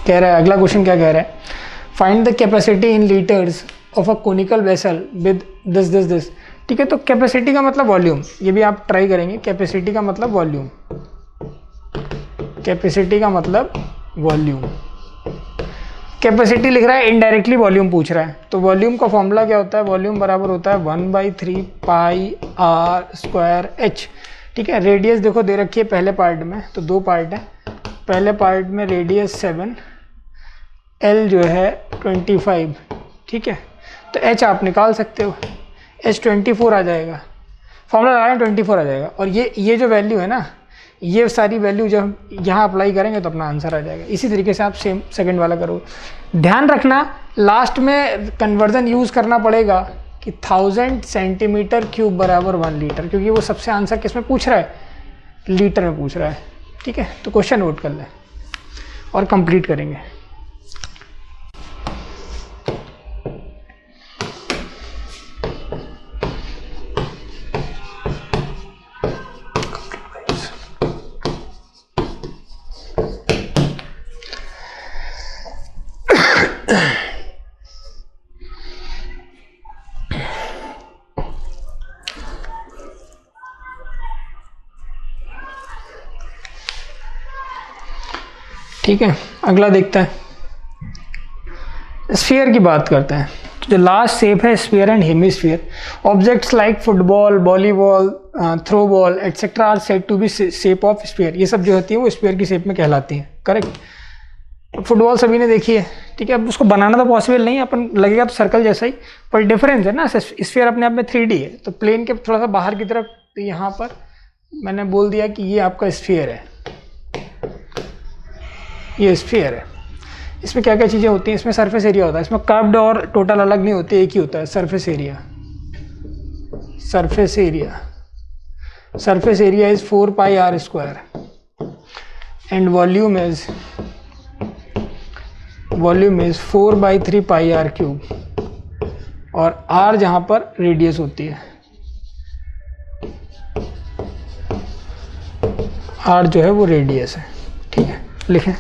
कह रहा है, अगला क्वेश्चन क्या कह रहा है? Find the capacity in litres of a conical vessel with this this this. ठीक है, तो कैपेसिटी का मतलब वॉल्यूम, ये भी आप ट्राई करेंगे। कैपेसिटी का मतलब वॉल्यूम, कैपेसिटी का मतलब वॉल्यूम। कैपेसिटी लिख रहा है, इनडायरेक्टली वॉल्यूम पूछ रहा है, तो वॉल्यूम का फॉर्मूला क्या होता है? वॉल्यूम बराबर होता है 1/3 पाई आर स्क्वायर एच। ठीक है, रेडियस देखो दे रखी है पहले पार्ट में, तो 2 पार्ट है। पहले पार्ट में रेडियस 7, एल जो है 25। ठीक है, तो एच आप निकाल सकते हो, एच 24 आ जाएगा। फॉर्मूला लगाएं 24 आ जाएगा। और ये जो वैल्यू है ना, ये सारी वैल्यू जब यहाँ अप्लाई करेंगे तो अपना आंसर आ जाएगा। इसी तरीके से आप सेम सेकंड वाला करोगे। ध्यान रखना लास्ट में कन्वर्जन यूज़ करना पड़ेगा कि 1000 सेंटीमीटर क्यूब बराबर 1 लीटर, क्योंकि वो सबसे आंसर किस में पूछ रहा है? लीटर में पूछ रहा है। ठीक है, तो क्वेश्चन नोट कर लें और कंप्लीट करेंगे। ठीक है, अगला देखते हैं। स्फीयर की बात करते हैं। तो जो लास्ट शेप है sphere and hemisphere. Objects like football, volleyball, throw ball etcetera are said to be shape of sphere. ये सब जो होती है वो स्फीयर की शेप में कहलाती हैं। करेक्ट। फुटबॉल सभी ने देखी है। ठीक है, अब उसको बनाना तो पॉसिबल नहीं है, अपन लगेगा तो सर्कल जैसा ही, पर डिफरेंस है ना। स्फीयर अपने आप में 3D है, तो प्लेन के थोड़ा सा बाहर की तरफ, तो यहाँ पर मैंने बोल दिया कि ये आपका स्फीयर है, ये स्फीयर है। इसमें क्या क्या चीज़ें होती हैं? इसमें सरफेस एरिया होता है। इसमें कर्व्ड और टोटल अलग नहीं होते, एक ही होता है surface area. Surface area, surface area is 4 pi R square and volume is 4/3 pi R cube, और आर जहाँ पर रेडियस होती है, आर जो है वो रेडियस है। ठीक है, लिखें।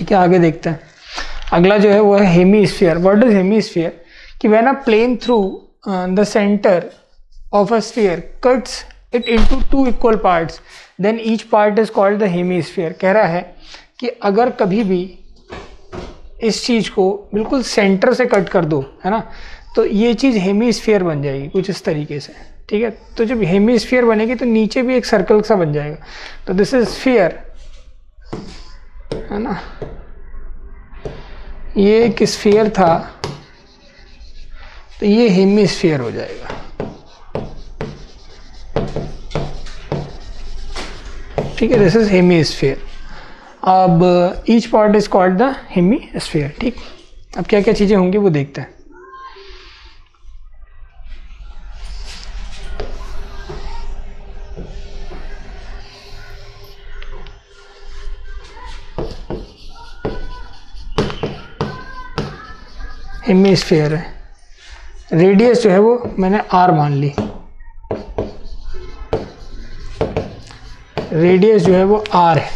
ठीक है, आगे देखते हैं। अगला जो है वो है हेमीस्फीयर। What is hemisphere? कि when a plane through the centre of a sphere cuts it into two equal parts then each part is called the hemisphere. कह रहा है कि अगर कभी भी इस चीज़ को बिल्कुल सेंटर से कट कर दो, है ना, तो ये चीज़ हेमीस्फीयर बन जाएगी कुछ इस तरीके से। ठीक है, तो जब हेमीस्फीयर बनेगी तो नीचे भी एक सर्कल सा बन जाएगा। तो दिस इज स्फीयर, है ना, ये एक स्फीयर था, तो ये हेमीस्फीयर हो जाएगा। ठीक है, दिस इज हेमीस्फीयर। अब each part is called the hemisphere. ठीक, अब क्या क्या चीज़ें होंगी वो देखते हैं। हेमीस्फीयर है, रेडियस जो है वो मैंने r मान ली, रेडियस जो है वो r है।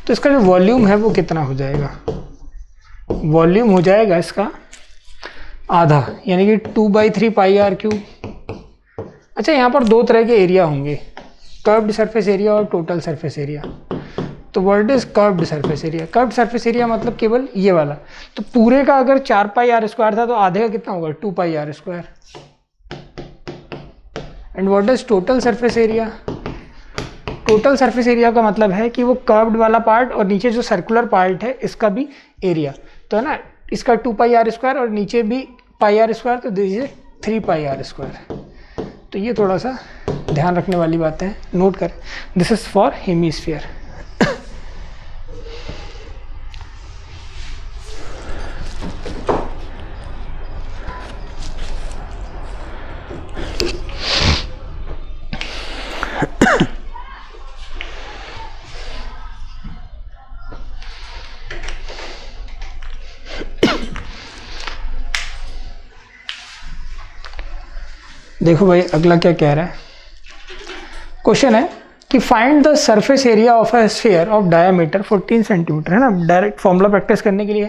तो इसका जो वॉल्यूम है वो कितना हो जाएगा? वॉल्यूम हो जाएगा इसका आधा, यानी कि 2/3 पाई आर क्यूब। अच्छा, यहाँ पर दो तरह के एरिया होंगे, कर्व्ड सरफेस एरिया और टोटल सरफेस एरिया। तो what is curved surface area? Curved surface area मतलब केवल ये वाला। तो पूरे का अगर 4 पाई आर स्क्वायर था तो आधे का कितना होगा? 2 pi R square. And what is total surface area? Total surface area का मतलब है कि वो कर्व्ड वाला पार्ट और नीचे जो सर्कुलर पार्ट है इसका भी एरिया। तो है ना, इसका 2 पाई आर स्क्वायर और नीचे भी पाई आर स्क्वायर, तो this is 3 pi R square. तो ये थोड़ा सा ध्यान रखने वाली बातें हैं, नोट करें। This is for hemisphere. देखो भाई अगला क्या कह रहा है, क्वेश्चन है कि find the surface area of a sphere of diameter 14 centimetre, है ना। डायरेक्ट फॉर्मूला प्रैक्टिस करने के लिए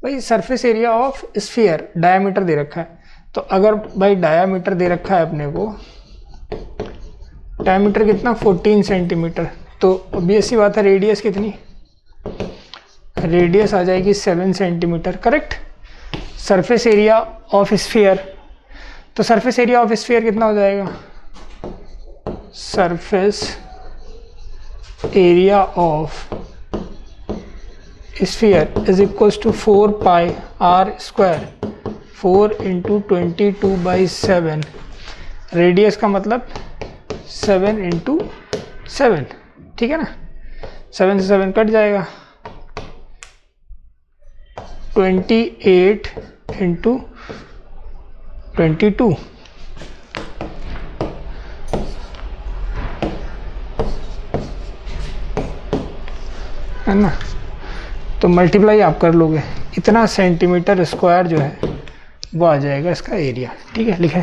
भाई surface area of sphere diameter दे रखा है। तो अगर भाई डायमीटर दे रखा है अपने को, डायमीटर कितना 14 सेंटीमीटर, तो ऑब्वियस सी बात है रेडियस कितनी, रेडियस आ जाएगी 7 centimetre, correct. Surface area of sphere, तो सरफेस एरिया ऑफ स्फीयर कितना हो जाएगा? Surface area of sphere is equals to 4 pi R square, 4 into 22/7। Radius का मतलब 7 इंटू 7, ठीक है ना। 7 से 7 कट जाएगा, 28 इंटू 22, है ना। तो मल्टीप्लाई आप कर लोगे, इतना सेंटीमीटर स्क्वायर जो है वो आ जाएगा इसका एरिया। ठीक है, लिखें।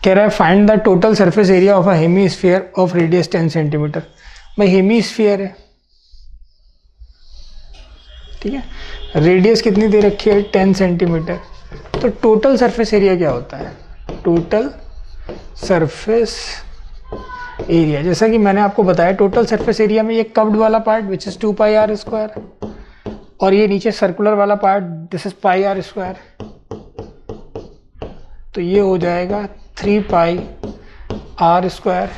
कह रहा है find the total surface area of a hemisphere of radius 10 centimetre. भाई हेमीस्फीयर है, ठीक है, रेडियस कितनी दे रखी है 10 सेंटीमीटर। तो टोटल सरफेस एरिया क्या होता है? टोटल सरफेस एरिया, जैसा कि मैंने आपको बताया, टोटल सरफेस एरिया में ये कर्व्ड वाला part which is 2 pi R square, और ये नीचे सर्कुलर वाला part this is pi R square. तो ये हो जाएगा 3 pi R square,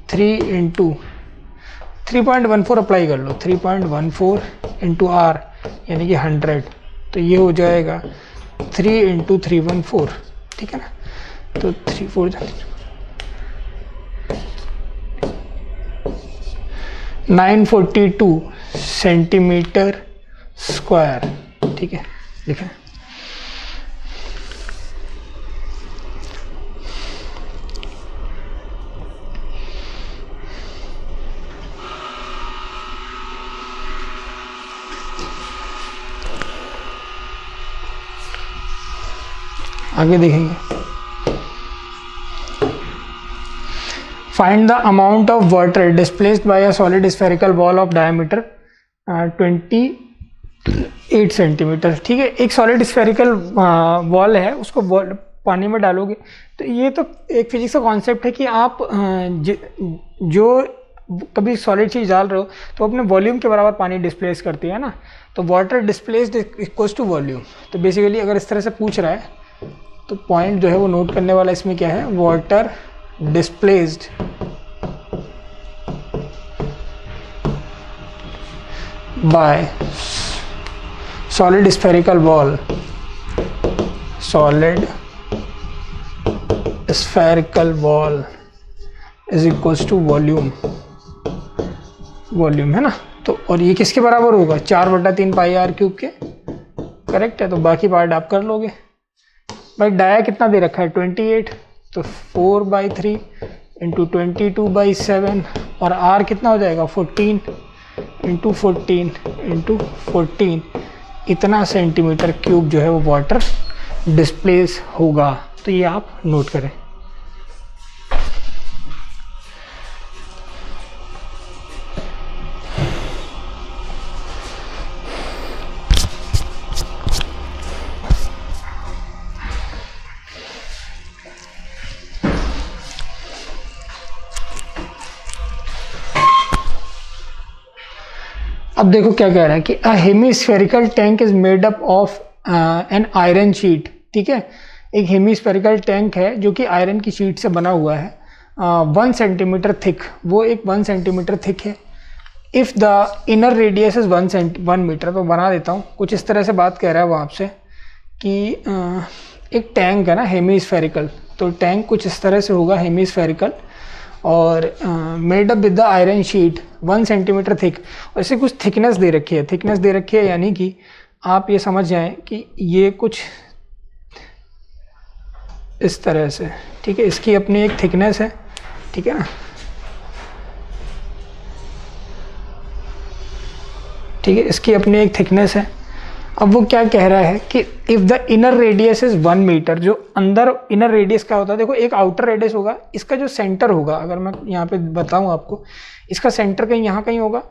3 into 3.14 apply कर लो, 3.14 इंटू आर यानी कि 100, तो ये हो जाएगा 3 इंटू 314, ठीक है ना। तो 3 4 942 सेंटीमीटर स्क्वायर। ठीक है, लिखें। आगे देखेंगे, find the amount of water displaced bye a solid spherical ball of diameter 28 centimetre. ठीक है, एक सॉलिड स्फेरिकल बॉल है, उसको पानी में डालोगे तो ये तो एक फिजिक्स का कॉन्सेप्ट है कि आप जो कभी सॉलिड चीज़ डाल रहे हो तो अपने वॉल्यूम के बराबर पानी डिस्प्लेस करती है ना, तो water displaced equals to volume. तो बेसिकली अगर इस तरह से पूछ रहा है तो पॉइंट जो है वो नोट करने वाला इसमें क्या है, water displaced by solid spherical ball, solid spherical ball is equals to volume, volume है ना। तो और ये किसके बराबर होगा, 4/3 पाई आर क्यूब के। करेक्ट है, तो बाकी पार्ट आप कर लोगे। भाई डाया कितना दे रखा है 28, तो 4/3 इंटू 22/7 और आर कितना हो जाएगा 14 इंटू 14 इंटू 14, इतना सेंटीमीटर क्यूब जो है वो वाटर डिस्प्लेस होगा। तो ये आप नोट करें। अब देखो क्या कह रहा है कि a hemispherical tank is made up of an iron sheet. ठीक है, एक हेमीस्फेरिकल टैंक है जो कि आयरन की शीट से बना हुआ है, 1 सेंटीमीटर थिक, वो एक 1 सेंटीमीटर थिक है। If the inner radius is 1 metre, तो बना देता हूँ, कुछ इस तरह से बात कह रहा है वो आपसे कि एक टैंक है ना हेमीस्फेरिकल, तो टैंक कुछ इस तरह से होगा हेमीस्फेरिकल और made up with the iron sheet 1 centimetre thick, और इसे कुछ थिकनेस दे रखी है। थिकनेस दे रखी है यानी कि आप ये समझ जाएं कि ये कुछ इस तरह से, ठीक है, इसकी अपनी एक थिकनेस है, ठीक है ना, ठीक है, इसकी अपनी एक थिकनेस है। अब वो क्या कह रहा है कि if the inner radius is 1 metre, जो अंदर इनर रेडियस क्या होता है, देखो एक आउटर रेडियस होगा, इसका जो सेंटर होगा, अगर मैं यहाँ पे बताऊँ आपको, इसका सेंटर कहीं यहाँ कहीं होगा।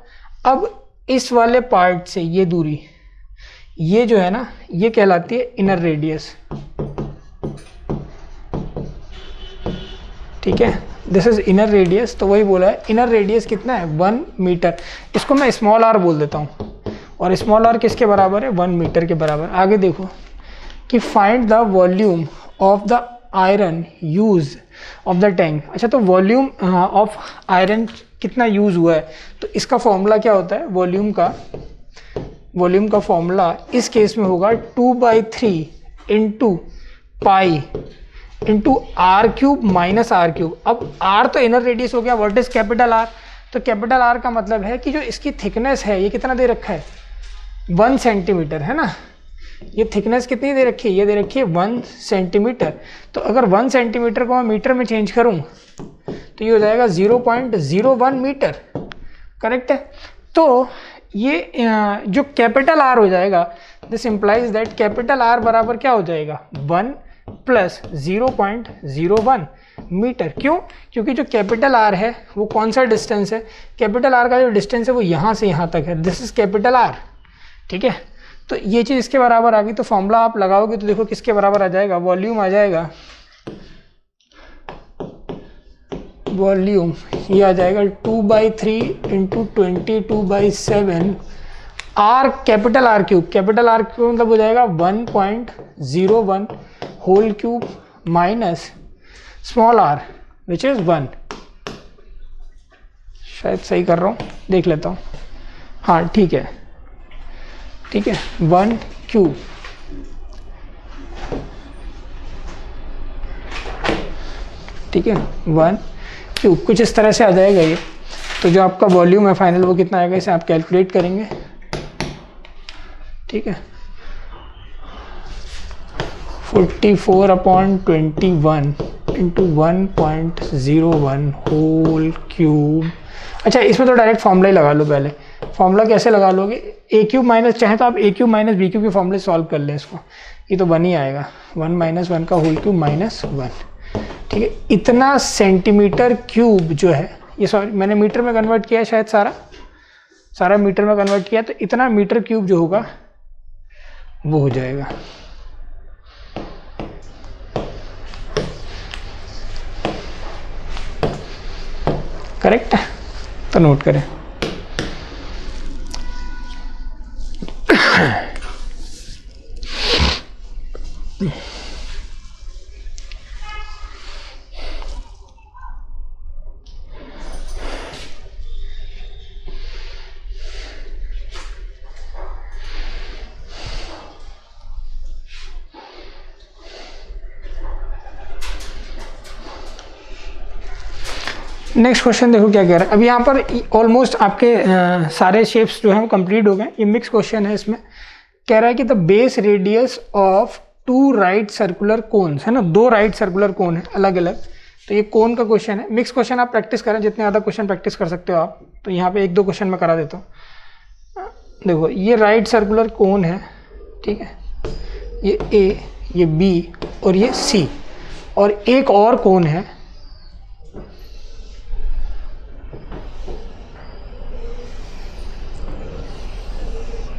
अब इस वाले पार्ट से ये दूरी, ये जो है ना, ये कहलाती है इनर रेडियस। ठीक है, दिस इज इनर रेडियस। तो वही बोला है इनर रेडियस कितना है 1 मीटर, इसको मैं स्मॉल आर बोल देता हूँ, और स्मॉल आर किसके बराबर है 1 मीटर के बराबर। आगे देखो कि find the volume of the iron use of the tank. अच्छा, तो वॉल्यूम ऑफ आयरन कितना यूज हुआ है, तो इसका फॉर्मूला क्या होता है, वॉल्यूम का फॉर्मूला इस केस में होगा 2/3 into pi into R cube minus R cube. अब आर तो इनर रेडियस हो गया, व्हाट इज कैपिटल आर, तो कैपिटल आर का मतलब है कि जो इसकी थिकनेस है, ये कितना दे रखा है 1 सेंटीमीटर, है ना। ये थिकनेस कितनी दे रखी है, ये दे रखी है 1 सेंटीमीटर। तो अगर 1 सेंटीमीटर को मैं मीटर में चेंज करूं तो ये हो जाएगा 0.01 मीटर। करेक्ट है, तो ये जो कैपिटल आर हो जाएगा, this implies that capital R बराबर क्या हो जाएगा 1 प्लस 0.01 मीटर। क्यों, क्योंकि जो कैपिटल आर है वो कौन सा डिस्टेंस है, कैपिटल आर का जो डिस्टेंस है वो यहाँ से यहाँ तक है, दिस इज कैपिटल आर। ठीक है, तो ये चीज़ इसके बराबर आ गई, तो फॉर्मूला आप लगाओगे तो देखो किसके बराबर आ जाएगा, वॉल्यूम आ जाएगा, वॉल्यूम ये आ जाएगा 2/3 into 22/7 R, capital R cube, capital R cube मतलब हो जाएगा 1.01 whole cube minus small R which is 1। शायद सही कर रहा हूँ, देख लेता हूँ, हाँ ठीक है, ठीक है, 1 क्यूब, ठीक है, 1 क्यूब, कुछ इस तरह से आ जाएगा ये। तो जो आपका वॉल्यूम है फाइनल वो कितना आएगा, इसे आप कैलकुलेट करेंगे, ठीक है। 44/21 इंटू 1.01 होल क्यूब। अच्छा, इसमें तो डायरेक्ट फॉर्मूला ही लगा लो पहले। फॉर्मूला कैसे लगा लोगे, ए क्यूब माइनस, चाहे तो आप ए क्यूब माइनस बी क्यूब के फॉर्मूले सॉल्व कर लें इसको, ये तो 1 ही आएगा, 1 - 1 का होल क्यूब -1, ठीक है। इतना सेंटीमीटर क्यूब जो है, ये सॉरी मैंने मीटर में कन्वर्ट किया है शायद, सारा मीटर में कन्वर्ट किया, तो इतना मीटर क्यूब जो होगा वो हो जाएगा। करेक्ट है, तो नोट करें। नेक्स्ट क्वेश्चन देखो क्या कह रहा है। अभी यहाँ पर ऑलमोस्ट आपके सारे शेप्स जो हैं वो कंप्लीट हो गए। ये मिक्स क्वेश्चन है, इसमें कह रहा है कि the base radius of 2 right circular cones, है ना, 2 राइट सर्कुलर कोन है अलग अलग। तो ये कोन का क्वेश्चन है। मिक्स क्वेश्चन आप प्रैक्टिस करें, जितने ज़्यादा क्वेश्चन प्रैक्टिस कर सकते हो आप। तो यहाँ पे 1-2 क्वेश्चन मैं करा देता हूँ। देखो ये राइट सर्कुलर कोन है, ठीक है, ये ए, ये बी और ये सी, और एक और कोन है,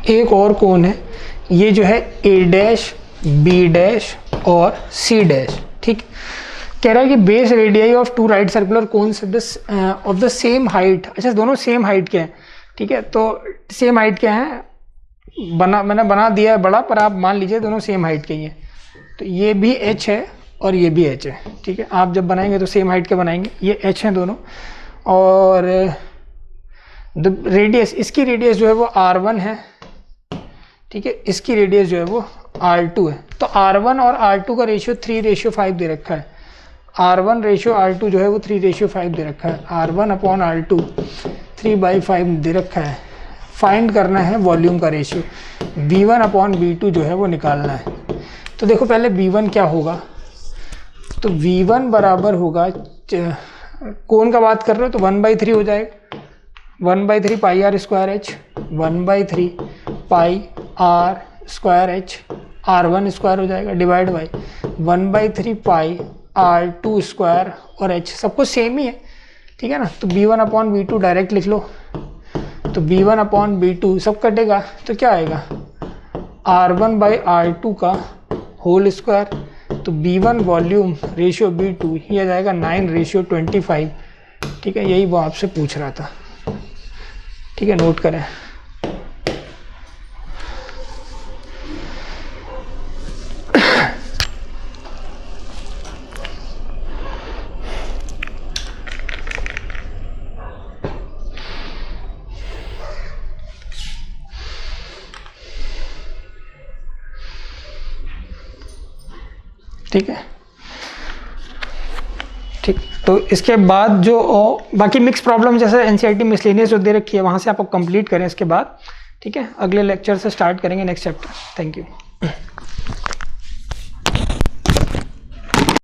एक और कोन है, ये जो है ए डैश, बी डैश और सी डैश, ठीक। कह रहा है कि base radii of 2 right circular cones of the same height. अच्छा, दोनों सेम हाइट के हैं, ठीक है, तो सेम हाइट के हैं, मैंने बना दिया है बड़ा, पर आप मान लीजिए दोनों सेम हाइट के ही हैं। तो ये भी h है और ये भी h है, ठीक है। आप जब बनाएंगे तो सेम हाइट के बनाएंगे, ये h हैं दोनों, और द रेडियस, इसकी रेडियस जो है वो r1 है, ठीक है, इसकी रेडियस जो है वो r2 है। तो r1 और r2 का रेशियो 3:5 दे रखा है। r1 रेशियो r2 जो है वो 3:5 दे रखा है। r1/r2 3/5 दे रखा है। फाइंड करना है वॉल्यूम का रेशियो, v1/v2 जो है वो निकालना है। तो देखो पहले v1 क्या होगा, तो v1 बराबर होगा, कोण का बात कर रहे हो तो 1/3 हो जाएगा, 1/3 पाई r स्क्वायर h, 1/3 पाई r square h, r1 square हो जाएगा, divide by 1/3 pi r2 square और h, सब कुछ सेम ही है, ठीक है ना। तो v1/v2 डायरेक्ट लिख लो, तो v1/v2 सब कटेगा तो क्या आएगा, r1/r2 का होल स्क्वायर। तो b1 वॉल्यूम रेशियो b2 ये आ जाएगा 9:25, ठीक है, यही वो आपसे पूछ रहा था, ठीक है, नोट करें। ठीक है, ठीक। तो इसके बाद जो बाकी मिक्स प्रॉब्लम जैसे एनसीईआरटी मिसलेनियस जो दे रखी है वहाँ से आपको कंप्लीट करें इसके बाद, ठीक है। अगले लेक्चर से स्टार्ट करेंगे नेक्स्ट चैप्टर। Thank you.